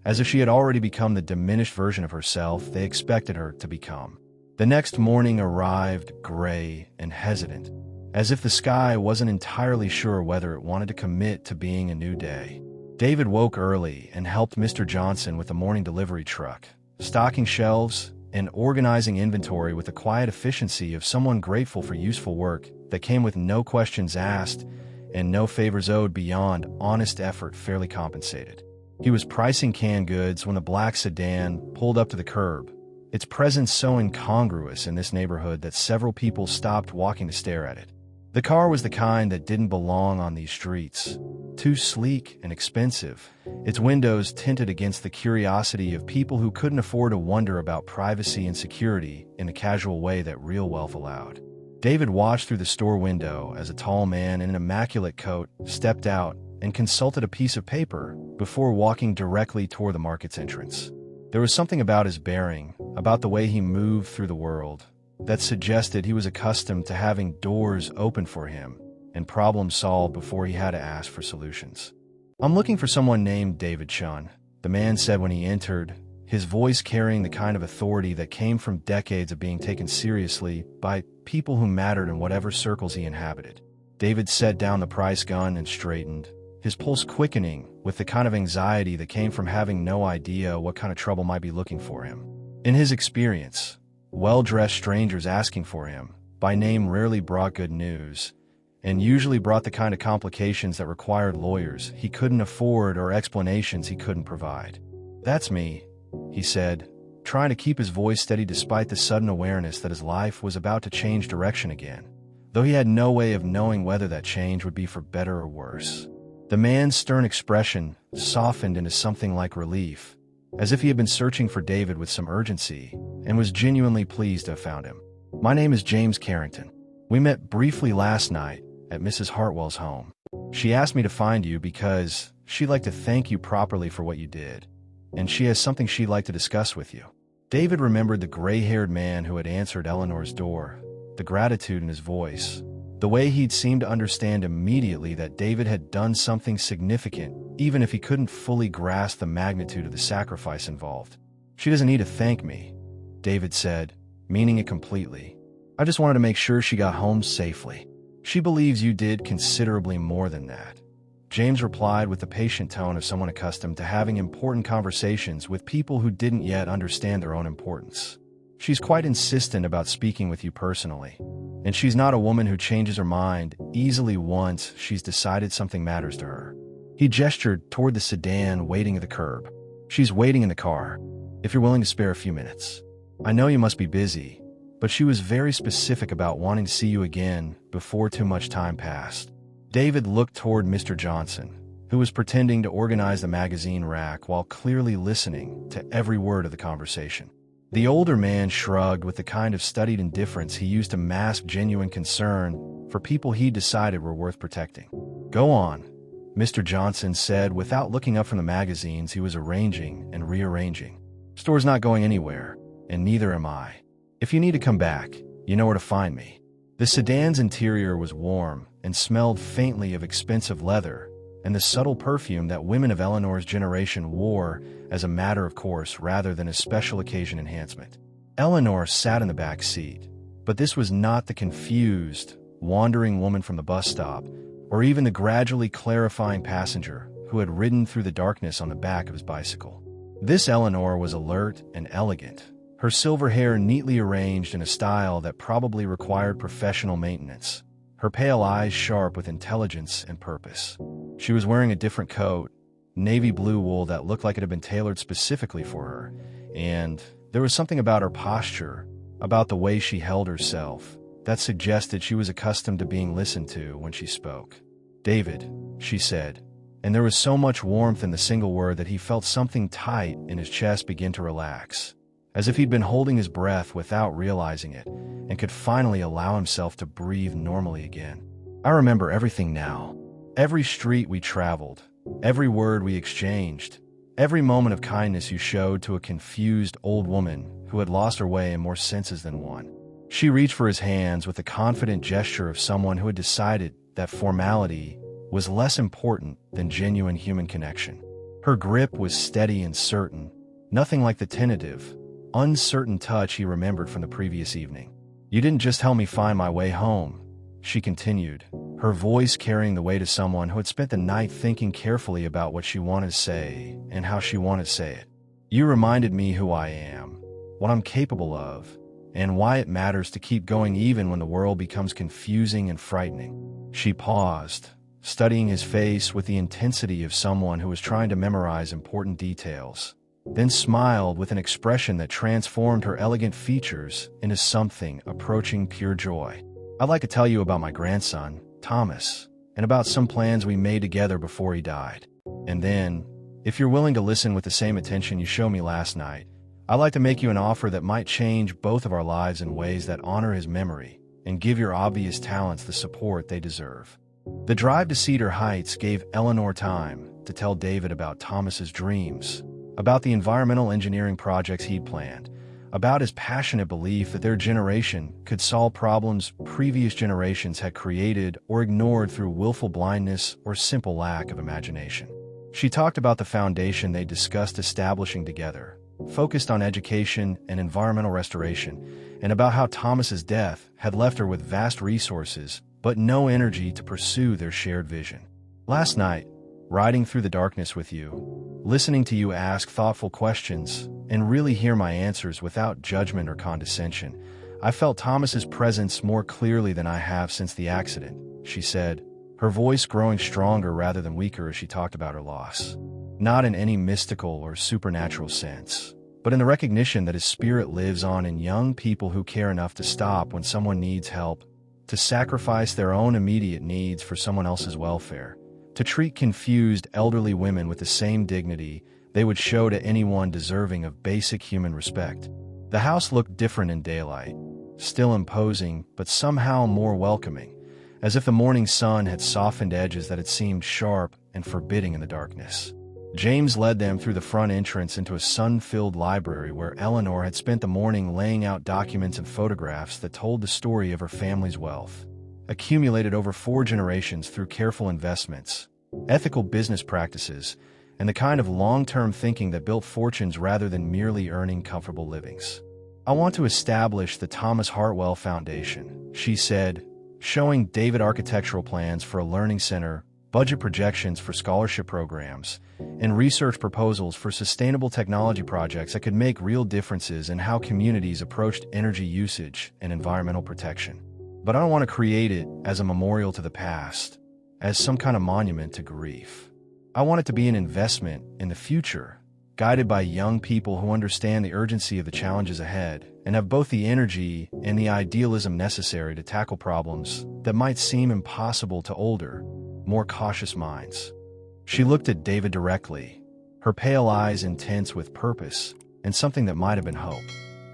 [SPEAKER 1] as if she had already become the diminished version of herself they expected her to become. The next morning arrived gray and hesitant, as if the sky wasn't entirely sure whether it wanted to commit to being a new day. David woke early and helped Mr. Johnson with the morning delivery truck, stocking shelves and organizing inventory with the quiet efficiency of someone grateful for useful work that came with no questions asked and no favors owed beyond honest effort fairly compensated. He was pricing canned goods when the black sedan pulled up to the curb, its presence so incongruous in this neighborhood that several people stopped walking to stare at it. The car was the kind that didn't belong on these streets. Too sleek and expensive, its windows tinted against the curiosity of people who couldn't afford to wonder about privacy and security in the casual way that real wealth allowed. David watched through the store window as a tall man in an immaculate coat stepped out and consulted a piece of paper before walking directly toward the market's entrance. There was something about his bearing, about the way he moved through the world, that suggested he was accustomed to having doors open for him and problems solved before he had to ask for solutions. "I'm looking for someone named David Chen," the man said when he entered, his voice carrying the kind of authority that came from decades of being taken seriously by people who mattered in whatever circles he inhabited. David set down the price gun and straightened, his pulse quickening with the kind of anxiety that came from having no idea what kind of trouble might be looking for him. In his experience, well-dressed strangers asking for him by name rarely brought good news, and usually brought the kind of complications that required lawyers he couldn't afford or explanations he couldn't provide. "That's me," he said, trying to keep his voice steady despite the sudden awareness that his life was about to change direction again, though he had no way of knowing whether that change would be for better or worse. The man's stern expression softened into something like relief, as if he had been searching for David with some urgency and was genuinely pleased to have found him. "My name is James Carrington. We met briefly last night at Mrs. Hartwell's home. She asked me to find you because she'd like to thank you properly for what you did, and she has something she'd like to discuss with you." David remembered the gray-haired man who had answered Eleanor's door, the gratitude in his voice, the way he'd seemed to understand immediately that David had done something significant, even if he couldn't fully grasp the magnitude of the sacrifice involved. "She doesn't need to thank me," David said, meaning it completely. "I just wanted to make sure she got home safely. She believes you did considerably more than that," James replied with the patient tone of someone accustomed to having important conversations with people who didn't yet understand their own importance. She's quite insistent about speaking with you personally. And she's not a woman who changes her mind easily once she's decided something matters to her. He gestured toward the sedan waiting at the curb. She's waiting in the car, if you're willing to spare a few minutes. I know you must be busy, but she was very specific about wanting to see you again before too much time passed. David looked toward Mr. Johnson, who was pretending to organize the magazine rack while clearly listening to every word of the conversation. The older man shrugged with the kind of studied indifference he used to mask genuine concern for people he decided were worth protecting. "Go on," Mr. Johnson said without looking up from the magazines he was arranging and rearranging. "Store's not going anywhere, and neither am I. If you need to come back, you know where to find me." The sedan's interior was warm and smelled faintly of expensive leather and the subtle perfume that women of Eleanor's generation wore as a matter of course rather than a special occasion enhancement. Eleanor sat in the back seat, but this was not the confused, wandering woman from the bus stop, or even the gradually clarifying passenger who had ridden through the darkness on the back of his bicycle. This Eleanor was alert and elegant, her silver hair neatly arranged in a style that probably required professional maintenance, her pale eyes sharp with intelligence and purpose. She was wearing a different coat, navy blue wool that looked like it had been tailored specifically for her, and there was something about her posture, about the way she held herself, that suggested she was accustomed to being listened to when she spoke. "David," she said, and there was so much warmth in the single word that he felt something tight in his chest begin to relax, as if he'd been holding his breath without realizing it, and could finally allow himself to breathe normally again. "I remember everything now. Every street we traveled, every word we exchanged, every moment of kindness you showed to a confused old woman who had lost her way in more senses than one." She reached for his hands with the confident gesture of someone who had decided that formality was less important than genuine human connection. Her grip was steady and certain, nothing like the tentative, uncertain touch he remembered from the previous evening. "You didn't just help me find my way home," she continued, her voice carrying the weight of someone who had spent the night thinking carefully about what she wanted to say and how she wanted to say it. "You reminded me who I am, what I'm capable of, and why it matters to keep going even when the world becomes confusing and frightening." She paused, studying his face with the intensity of someone who was trying to memorize important details, then smiled with an expression that transformed her elegant features into something approaching pure joy. "I'd like to tell you about my grandson, Thomas, and about some plans we made together before he died. And then, if you're willing to listen with the same attention you showed me last night, I'd like to make you an offer that might change both of our lives in ways that honor his memory and give your obvious talents the support they deserve." The drive to Cedar Heights gave Eleanor time to tell David about Thomas's dreams, about the environmental engineering projects he'd planned, about his passionate belief that their generation could solve problems previous generations had created or ignored through willful blindness or simple lack of imagination. She talked about the foundation they discussed establishing together, focused on education and environmental restoration, and about how Thomas's death had left her with vast resources but no energy to pursue their shared vision. "Last night, riding through the darkness with you, listening to you ask thoughtful questions and really hear my answers without judgment or condescension, I felt Thomas's presence more clearly than I have since the accident," she said, her voice growing stronger rather than weaker as she talked about her loss. "Not in any mystical or supernatural sense, but in the recognition that his spirit lives on in young people who care enough to stop when someone needs help, to sacrifice their own immediate needs for someone else's welfare, to treat confused elderly women with the same dignity they would show to anyone deserving of basic human respect." The house looked different in daylight, still imposing but somehow more welcoming, as if the morning sun had softened edges that had seemed sharp and forbidding in the darkness. James led them through the front entrance into a sun-filled library where Eleanor had spent the morning laying out documents and photographs that told the story of her family's wealth, accumulated over 4 generations through careful investments, ethical business practices, and the kind of long-term thinking that built fortunes rather than merely earning comfortable livings. "I want to establish the Thomas Hartwell Foundation," she said, showing David architectural plans for a learning center budget projections for scholarship programs, and research proposals for sustainable technology projects that could make real differences in how communities approached energy usage and environmental protection. But I don't want to create it as a memorial to the past, as some kind of monument to grief. I want it to be an investment in the future, guided by young people who understand the urgency of the challenges ahead and have both the energy and the idealism necessary to tackle problems that might seem impossible to older, more cautious minds. She looked at David directly, her pale eyes intense with purpose and something that might have been hope.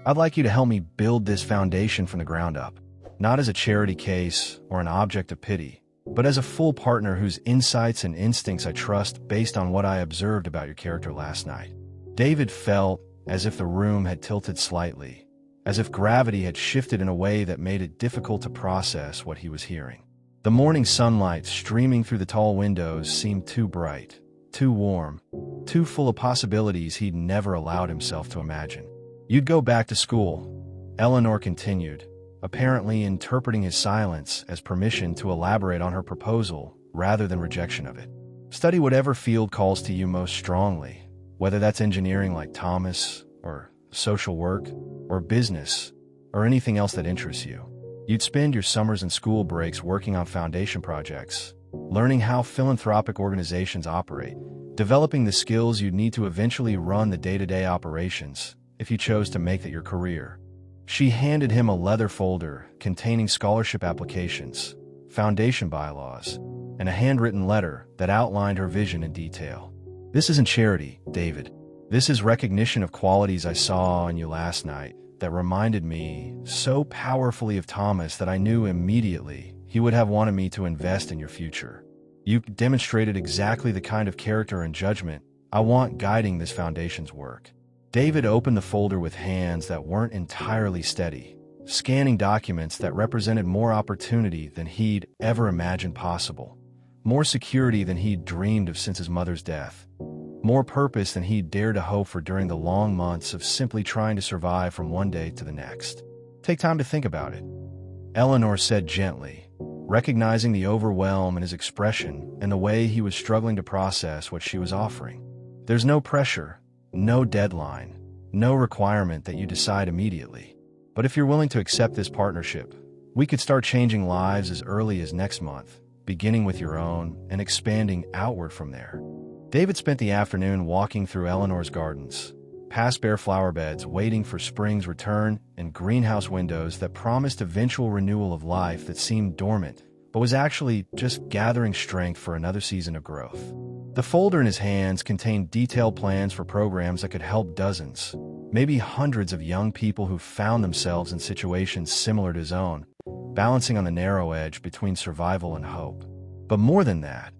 [SPEAKER 1] I'd like you to help me build this foundation from the ground up, not as a charity case or an object of pity, but as a full partner whose insights and instincts I trust based on what I observed about your character last night. David felt as if the room had tilted slightly, as if gravity had shifted in a way that made it difficult to process what he was hearing. The morning sunlight streaming through the tall windows seemed too bright, too warm, too full of possibilities he'd never allowed himself to imagine. You'd go back to school, Eleanor continued, apparently interpreting his silence as permission to elaborate on her proposal rather than rejection of it. Study whatever field calls to you most strongly, whether that's engineering like Thomas, or social work, or business, or anything else that interests you. You'd spend your summers and school breaks working on foundation projects, learning how philanthropic organizations operate, developing the skills you'd need to eventually run the day-to-day operations if you chose to make that your career. She handed him a leather folder containing scholarship applications, foundation bylaws, and a handwritten letter that outlined her vision in detail. This isn't charity, David. This is recognition of qualities I saw in you last night that reminded me so powerfully of Thomas that I knew immediately he would have wanted me to invest in your future. You demonstrated exactly the kind of character and judgment I want guiding this foundation's work. David opened the folder with hands that weren't entirely steady, scanning documents that represented more opportunity than he'd ever imagined possible, more security than he'd dreamed of since his mother's death, more purpose than he'd dared to hope for during the long months of simply trying to survive from one day to the next. Take time to think about it, Eleanor said gently, recognizing the overwhelm in his expression and the way he was struggling to process what she was offering. There's no pressure, no deadline, no requirement that you decide immediately. But if you're willing to accept this partnership, we could start changing lives as early as next month, beginning with your own and expanding outward from there. David spent the afternoon walking through Eleanor's gardens, past bare flower beds waiting for spring's return and greenhouse windows that promised eventual renewal of life that seemed dormant, but was actually just gathering strength for another season of growth. The folder in his hands contained detailed plans for programs that could help dozens, maybe hundreds of young people who found themselves in situations similar to his own, balancing on the narrow edge between survival and hope. But more than that,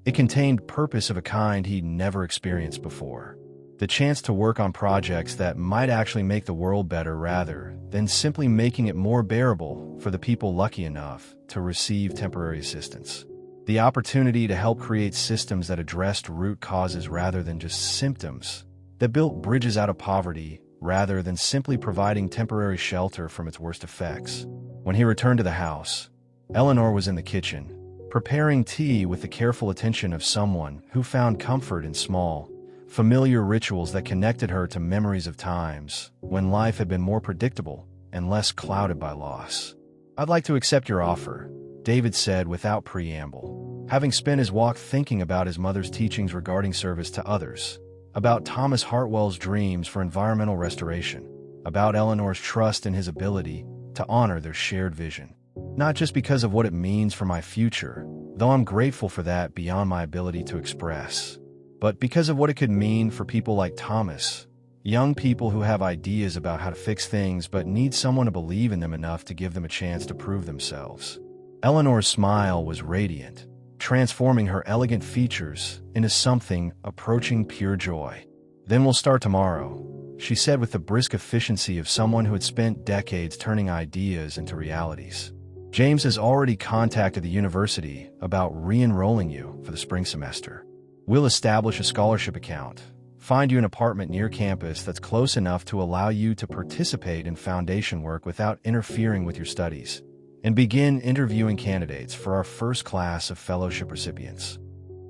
[SPEAKER 1] it contained purpose of a kind he'd never experienced before. The chance to work on projects that might actually make the world better rather than simply making it more bearable for the people lucky enough to receive temporary assistance. The opportunity to help create systems that addressed root causes rather than just symptoms, that built bridges out of poverty rather than simply providing temporary shelter from its worst effects. When he returned to the house, Eleanor was in the kitchen, preparing tea with the careful attention of someone who found comfort in small, familiar rituals that connected her to memories of times when life had been more predictable and less clouded by loss. "I'd like to accept your offer," David said without preamble, having spent his walk thinking about his mother's teachings regarding service to others, about Thomas Hartwell's dreams for environmental restoration, about Eleanor's trust in his ability to honor their shared vision. Not just because of what it means for my future, though I'm grateful for that beyond my ability to express, but because of what it could mean for people like Thomas, young people who have ideas about how to fix things but need someone to believe in them enough to give them a chance to prove themselves. Eleanor's smile was radiant, transforming her elegant features into something approaching pure joy. "Then we'll start tomorrow," she said with the brisk efficiency of someone who had spent decades turning ideas into realities. "James has already contacted the university about re-enrolling you for the spring semester. We'll establish a scholarship account, find you an apartment near campus that's close enough to allow you to participate in foundation work without interfering with your studies, and begin interviewing candidates for our first class of fellowship recipients.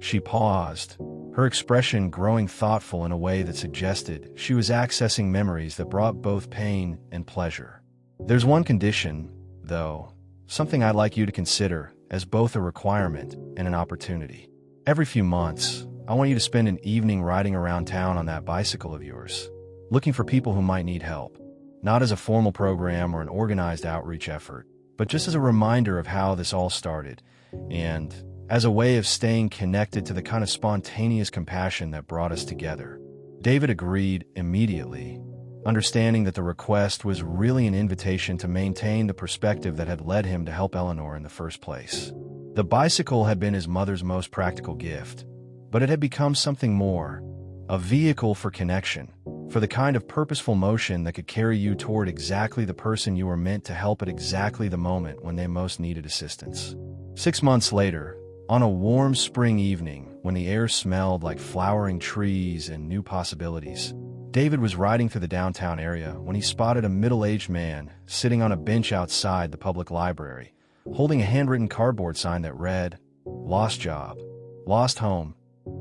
[SPEAKER 1] She paused, her expression growing thoughtful in a way that suggested she was accessing memories that brought both pain and pleasure. "There's one condition, though, something I'd like you to consider as both a requirement and an opportunity. Every few months, I want you to spend an evening riding around town on that bicycle of yours, looking for people who might need help. Not as a formal program or an organized outreach effort, but just as a reminder of how this all started, and as a way of staying connected to the kind of spontaneous compassion that brought us together." David agreed immediately, understanding that the request was really an invitation to maintain the perspective that had led him to help Eleanor in the first place. The bicycle had been his mother's most practical gift, but it had become something more, a vehicle for connection, for the kind of purposeful motion that could carry you toward exactly the person you were meant to help at exactly the moment when they most needed assistance. 6 months later, on a warm spring evening when the air smelled like flowering trees and new possibilities, David was riding through the downtown area when he spotted a middle-aged man sitting on a bench outside the public library, holding a handwritten cardboard sign that read, "Lost job, lost home,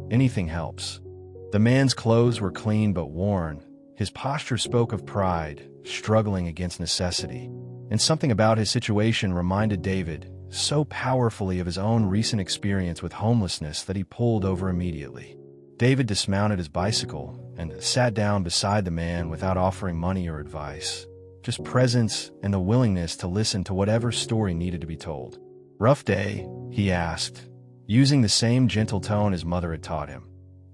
[SPEAKER 1] anything helps." The man's clothes were clean but worn. His posture spoke of pride, struggling against necessity, and something about his situation reminded David so powerfully of his own recent experience with homelessness that he pulled over immediately. David dismounted his bicycle and sat down beside the man without offering money or advice, just presence and the willingness to listen to whatever story needed to be told. "Rough day?" he asked, using the same gentle tone his mother had taught him.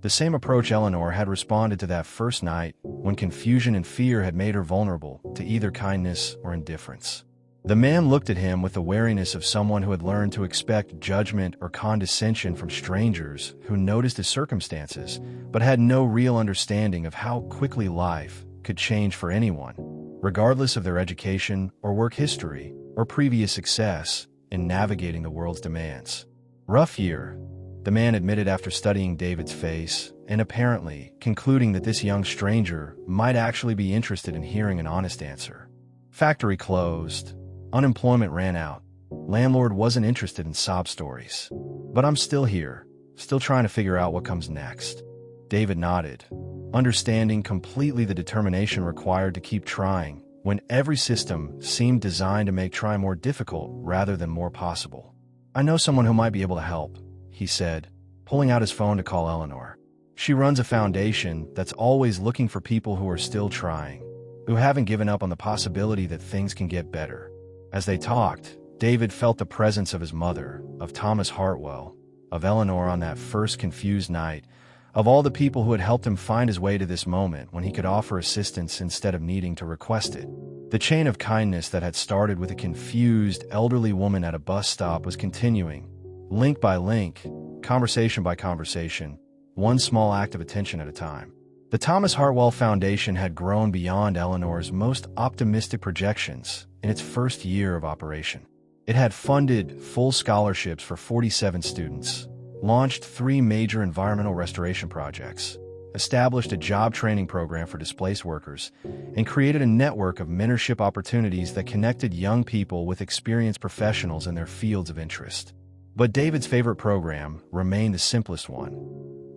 [SPEAKER 1] The same approach Eleanor had responded to that first night when confusion and fear had made her vulnerable to either kindness or indifference. The man looked at him with the wariness of someone who had learned to expect judgment or condescension from strangers who noticed his circumstances, but had no real understanding of how quickly life could change for anyone, regardless of their education or work history or previous success in navigating the world's demands. "Rough year," the man admitted after studying David's face and apparently concluding that this young stranger might actually be interested in hearing an honest answer. "Factory closed. Unemployment ran out. Landlord wasn't interested in sob stories. But I'm still here, still trying to figure out what comes next." David nodded, understanding completely the determination required to keep trying when every system seemed designed to make trying more difficult rather than more possible. "I know someone who might be able to help," he said, pulling out his phone to call Eleanor. "She runs a foundation that's always looking for people who are still trying, who haven't given up on the possibility that things can get better." As they talked, David felt the presence of his mother, of Thomas Hartwell, of Eleanor on that first confused night, of all the people who had helped him find his way to this moment when he could offer assistance instead of needing to request it. The chain of kindness that had started with a confused, elderly woman at a bus stop was continuing, link by link, conversation by conversation, one small act of attention at a time. The Thomas Hartwell Foundation had grown beyond Eleanor's most optimistic projections in its first year of operation. It had funded full scholarships for 47 students, launched 3 major environmental restoration projects, established a job training program for displaced workers, and created a network of mentorship opportunities that connected young people with experienced professionals in their fields of interest. But David's favorite program remained the simplest one,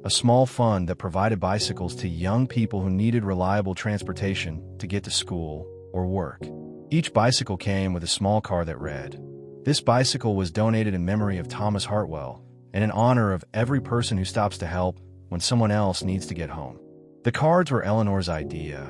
[SPEAKER 1] a small fund that provided bicycles to young people who needed reliable transportation to get to school or work. Each bicycle came with a small card that read, "This bicycle was donated in memory of Thomas Hartwell and in honor of every person who stops to help when someone else needs to get home." The cards were Eleanor's idea,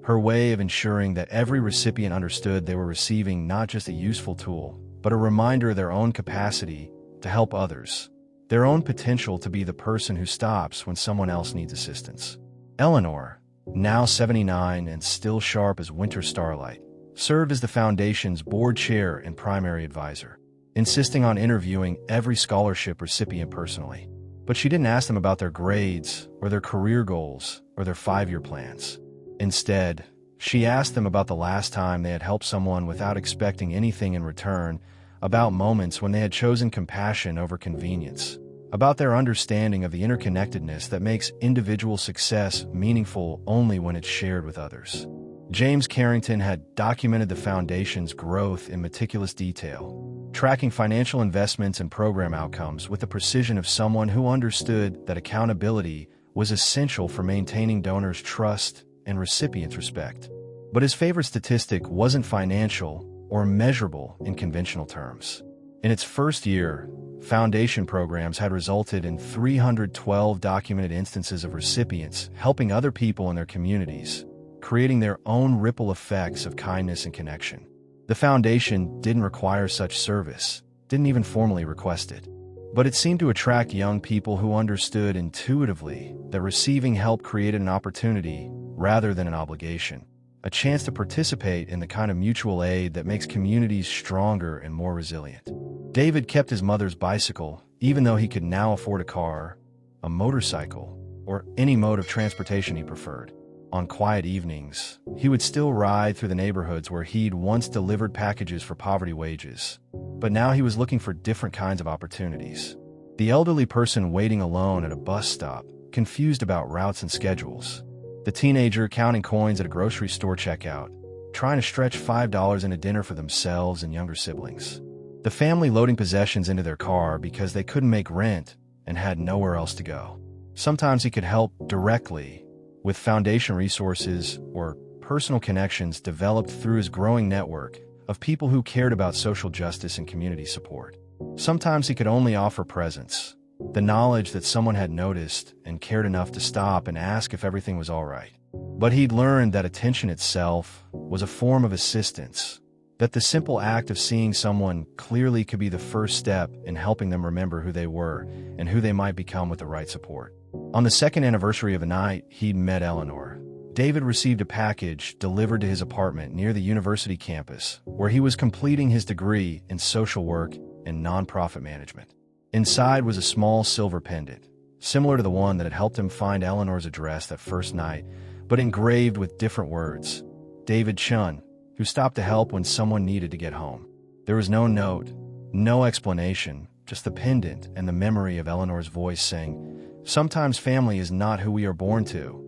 [SPEAKER 1] her way of ensuring that every recipient understood they were receiving not just a useful tool, but a reminder of their own capacity to help others, their own potential to be the person who stops when someone else needs assistance. Eleanor, now 79 and still sharp as winter starlight, served as the foundation's board chair and primary advisor, insisting on interviewing every scholarship recipient personally. But she didn't ask them about their grades or their career goals or their 5-year plans. Instead, she asked them about the last time they had helped someone without expecting anything in return, about moments when they had chosen compassion over convenience, about their understanding of the interconnectedness that makes individual success meaningful only when it's shared with others. James Carrington had documented the foundation's growth in meticulous detail, tracking financial investments and program outcomes with the precision of someone who understood that accountability was essential for maintaining donors' trust and recipients' respect. But his favorite statistic wasn't financial or measurable in conventional terms. In its first year, foundation programs had resulted in 312 documented instances of recipients helping other people in their communities, creating their own ripple effects of kindness and connection. The foundation didn't require such service, didn't even formally request it. But it seemed to attract young people who understood intuitively that receiving help created an opportunity rather than an obligation, a chance to participate in the kind of mutual aid that makes communities stronger and more resilient. David kept his mother's bicycle, even though he could now afford a car, a motorcycle, or any mode of transportation he preferred. On quiet evenings, he would still ride through the neighborhoods where he'd once delivered packages for poverty wages. But now he was looking for different kinds of opportunities. The elderly person waiting alone at a bus stop, confused about routes and schedules. The teenager counting coins at a grocery store checkout, trying to stretch $5 in a dinner for themselves and younger siblings. The family loading possessions into their car because they couldn't make rent and had nowhere else to go. Sometimes he could help directly with foundation resources or personal connections developed through his growing network of people who cared about social justice and community support. Sometimes he could only offer presence, the knowledge that someone had noticed and cared enough to stop and ask if everything was all right. But he'd learned that attention itself was a form of assistance, that the simple act of seeing someone clearly could be the first step in helping them remember who they were and who they might become with the right support. On the second anniversary of the night he'd met Eleanor, David received a package delivered to his apartment near the university campus, where he was completing his degree in social work and nonprofit management. Inside was a small silver pendant, similar to the one that had helped him find Eleanor's address that first night, but engraved with different words. David Chen, who stopped to help when someone needed to get home. There was no note, no explanation, just the pendant and the memory of Eleanor's voice saying, "Sometimes family is not who we are born to,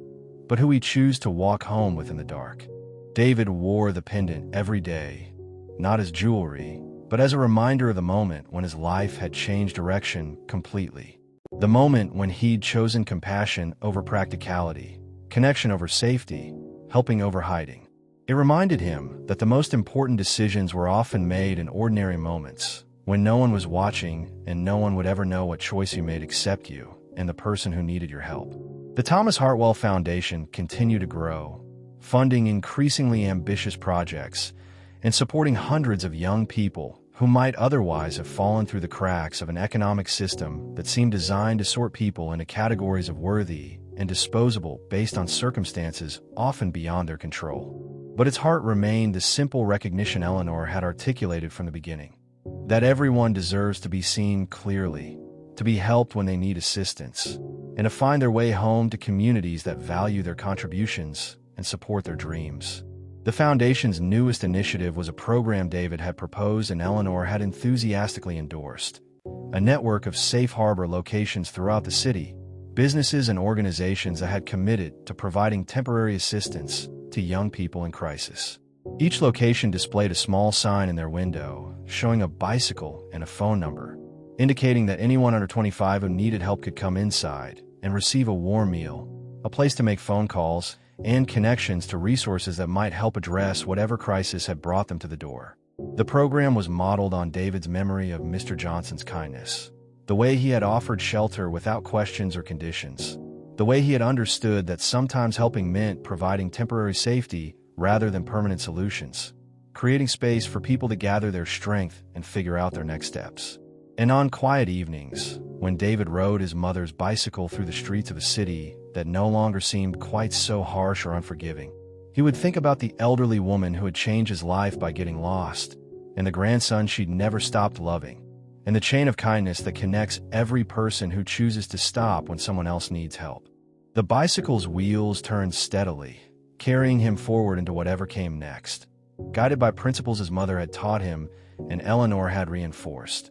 [SPEAKER 1] but who we choose to walk home with in the dark." David wore the pendant every day, not as jewelry, but as a reminder of the moment when his life had changed direction completely. The moment when he'd chosen compassion over practicality, connection over safety, helping over hiding. It reminded him that the most important decisions were often made in ordinary moments, when no one was watching and no one would ever know what choice you made except you and the person who needed your help. The Thomas Hartwell Foundation continued to grow, funding increasingly ambitious projects and supporting hundreds of young people who might otherwise have fallen through the cracks of an economic system that seemed designed to sort people into categories of worthy and disposable based on circumstances often beyond their control. But its heart remained the simple recognition Eleanor had articulated from the beginning, that everyone deserves to be seen clearly, to be helped when they need assistance, and to find their way home to communities that value their contributions and support their dreams. The Foundation's newest initiative was a program David had proposed and Eleanor had enthusiastically endorsed, a network of safe harbor locations throughout the city, businesses and organizations that had committed to providing temporary assistance to young people in crisis. Each location displayed a small sign in their window, showing a bicycle and a phone number, indicating that anyone under 25 who needed help could come inside and receive a warm meal, a place to make phone calls, and connections to resources that might help address whatever crisis had brought them to the door. The program was modeled on David's memory of Mr. Johnson's kindness, the way he had offered shelter without questions or conditions, the way he had understood that sometimes helping meant providing temporary safety rather than permanent solutions, creating space for people to gather their strength and figure out their next steps. And on quiet evenings, when David rode his mother's bicycle through the streets of a city that no longer seemed quite so harsh or unforgiving, he would think about the elderly woman who had changed his life by getting lost, and the grandson she'd never stopped loving, and the chain of kindness that connects every person who chooses to stop when someone else needs help. The bicycle's wheels turned steadily, carrying him forward into whatever came next, guided by principles his mother had taught him and Eleanor had reinforced.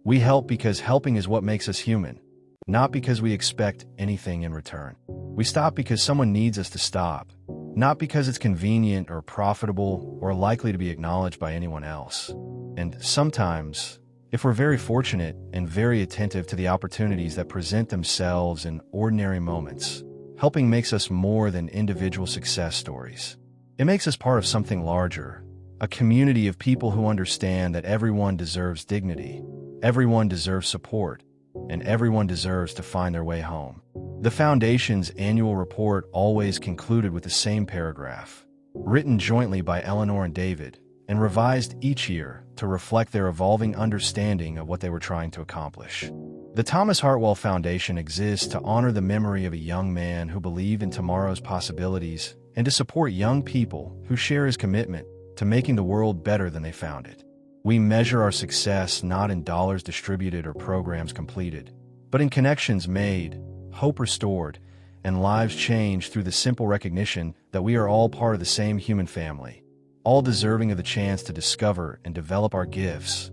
[SPEAKER 1] We help because helping is what makes us human, not because we expect anything in return. We stop because someone needs us to stop, not because it's convenient or profitable or likely to be acknowledged by anyone else. And sometimes, if we're very fortunate and very attentive to the opportunities that present themselves in ordinary moments, helping makes us more than individual success stories. It makes us part of something larger, a community of people who understand that everyone deserves dignity, everyone deserves support, and everyone deserves to find their way home. The Foundation's annual report always concluded with the same paragraph, written jointly by Eleanor and David, and revised each year to reflect their evolving understanding of what they were trying to accomplish. The Thomas Hartwell Foundation exists to honor the memory of a young man who believed in tomorrow's possibilities and to support young people who share his commitment to making the world better than they found it. We measure our success not in dollars distributed or programs completed, but in connections made, hope restored, and lives changed through the simple recognition that we are all part of the same human family, all deserving of the chance to discover and develop our gifts,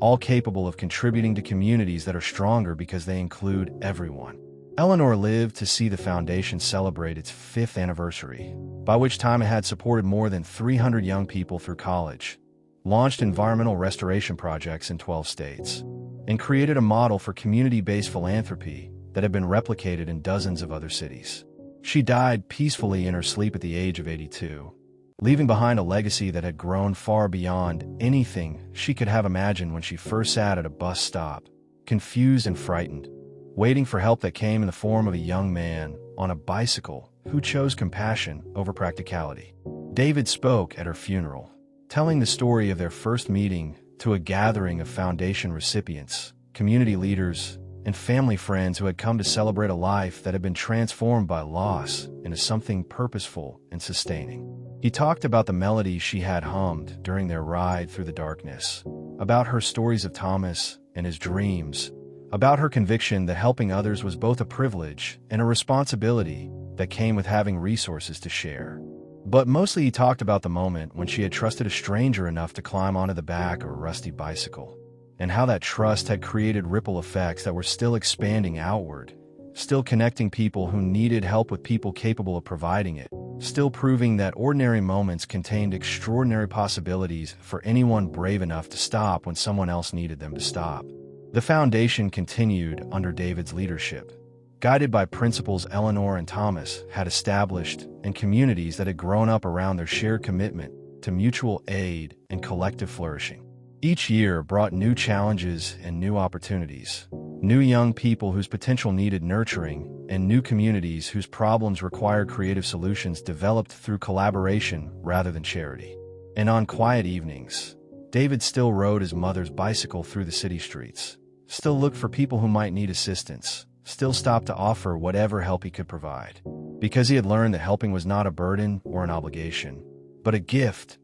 [SPEAKER 1] all capable of contributing to communities that are stronger because they include everyone. Eleanor lived to see the Foundation celebrate its 5th anniversary, by which time it had supported more than 300 young people through college, launched environmental restoration projects in 12 states, and created a model for community-based philanthropy that had been replicated in dozens of other cities. She died peacefully in her sleep at the age of 82, leaving behind a legacy that had grown far beyond anything she could have imagined when she first sat at a bus stop, confused and frightened, waiting for help that came in the form of a young man on a bicycle who chose compassion over practicality. David spoke at her funeral, telling the story of their first meeting to a gathering of Foundation recipients, community leaders, and family friends who had come to celebrate a life that had been transformed by loss into something purposeful and sustaining. He talked about the melodies she had hummed during their ride through the darkness, about her stories of Thomas and his dreams, about her conviction that helping others was both a privilege and a responsibility that came with having resources to share. But mostly he talked about the moment when she had trusted a stranger enough to climb onto the back of a rusty bicycle, and how that trust had created ripple effects that were still expanding outward, still connecting people who needed help with people capable of providing it, still proving that ordinary moments contained extraordinary possibilities for anyone brave enough to stop when someone else needed them to stop. The Foundation continued under David's leadership, guided by principles Eleanor and Thomas had established and communities that had grown up around their shared commitment to mutual aid and collective flourishing. Each year brought new challenges and new opportunities, new young people whose potential needed nurturing, and new communities whose problems required creative solutions developed through collaboration rather than charity. And on quiet evenings, David still rode his mother's bicycle through the city streets, still looked for people who might need assistance, still stopped to offer whatever help he could provide, because he had learned that helping was not a burden or an obligation, but a gift,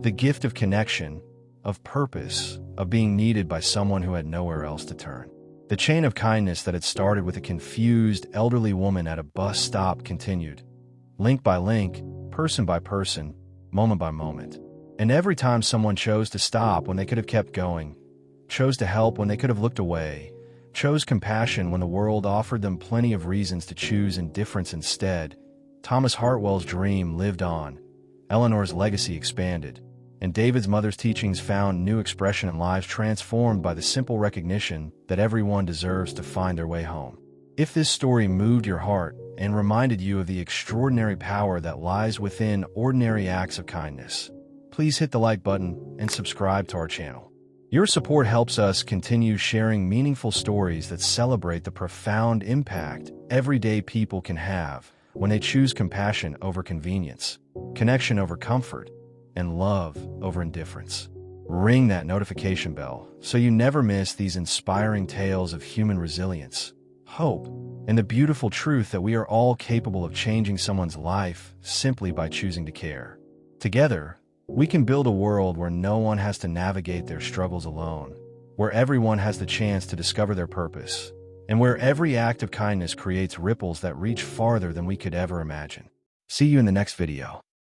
[SPEAKER 1] the gift of connection, of purpose, of being needed by someone who had nowhere else to turn. The chain of kindness that had started with a confused elderly woman at a bus stop continued, link by link, person by person, moment by moment. And every time someone chose to stop when they could have kept going, chose to help when they could have looked away, chose compassion when the world offered them plenty of reasons to choose indifference instead, Thomas Hartwell's dream lived on, Eleanor's legacy expanded, and David's mother's teachings found new expression in lives transformed by the simple recognition that everyone deserves to find their way home. If this story moved your heart and reminded you of the extraordinary power that lies within ordinary acts of kindness, please hit the like button and subscribe to our channel. Your support helps us continue sharing meaningful stories that celebrate the profound impact everyday people can have when they choose compassion over convenience, connection over comfort, and love over indifference. Ring that notification bell so you never miss these inspiring tales of human resilience, hope, and the beautiful truth that we are all capable of changing someone's life simply by choosing to care. Together, we can build a world where no one has to navigate their struggles alone, where everyone has the chance to discover their purpose, and where every act of kindness creates ripples that reach farther than we could ever imagine. See you in the next video.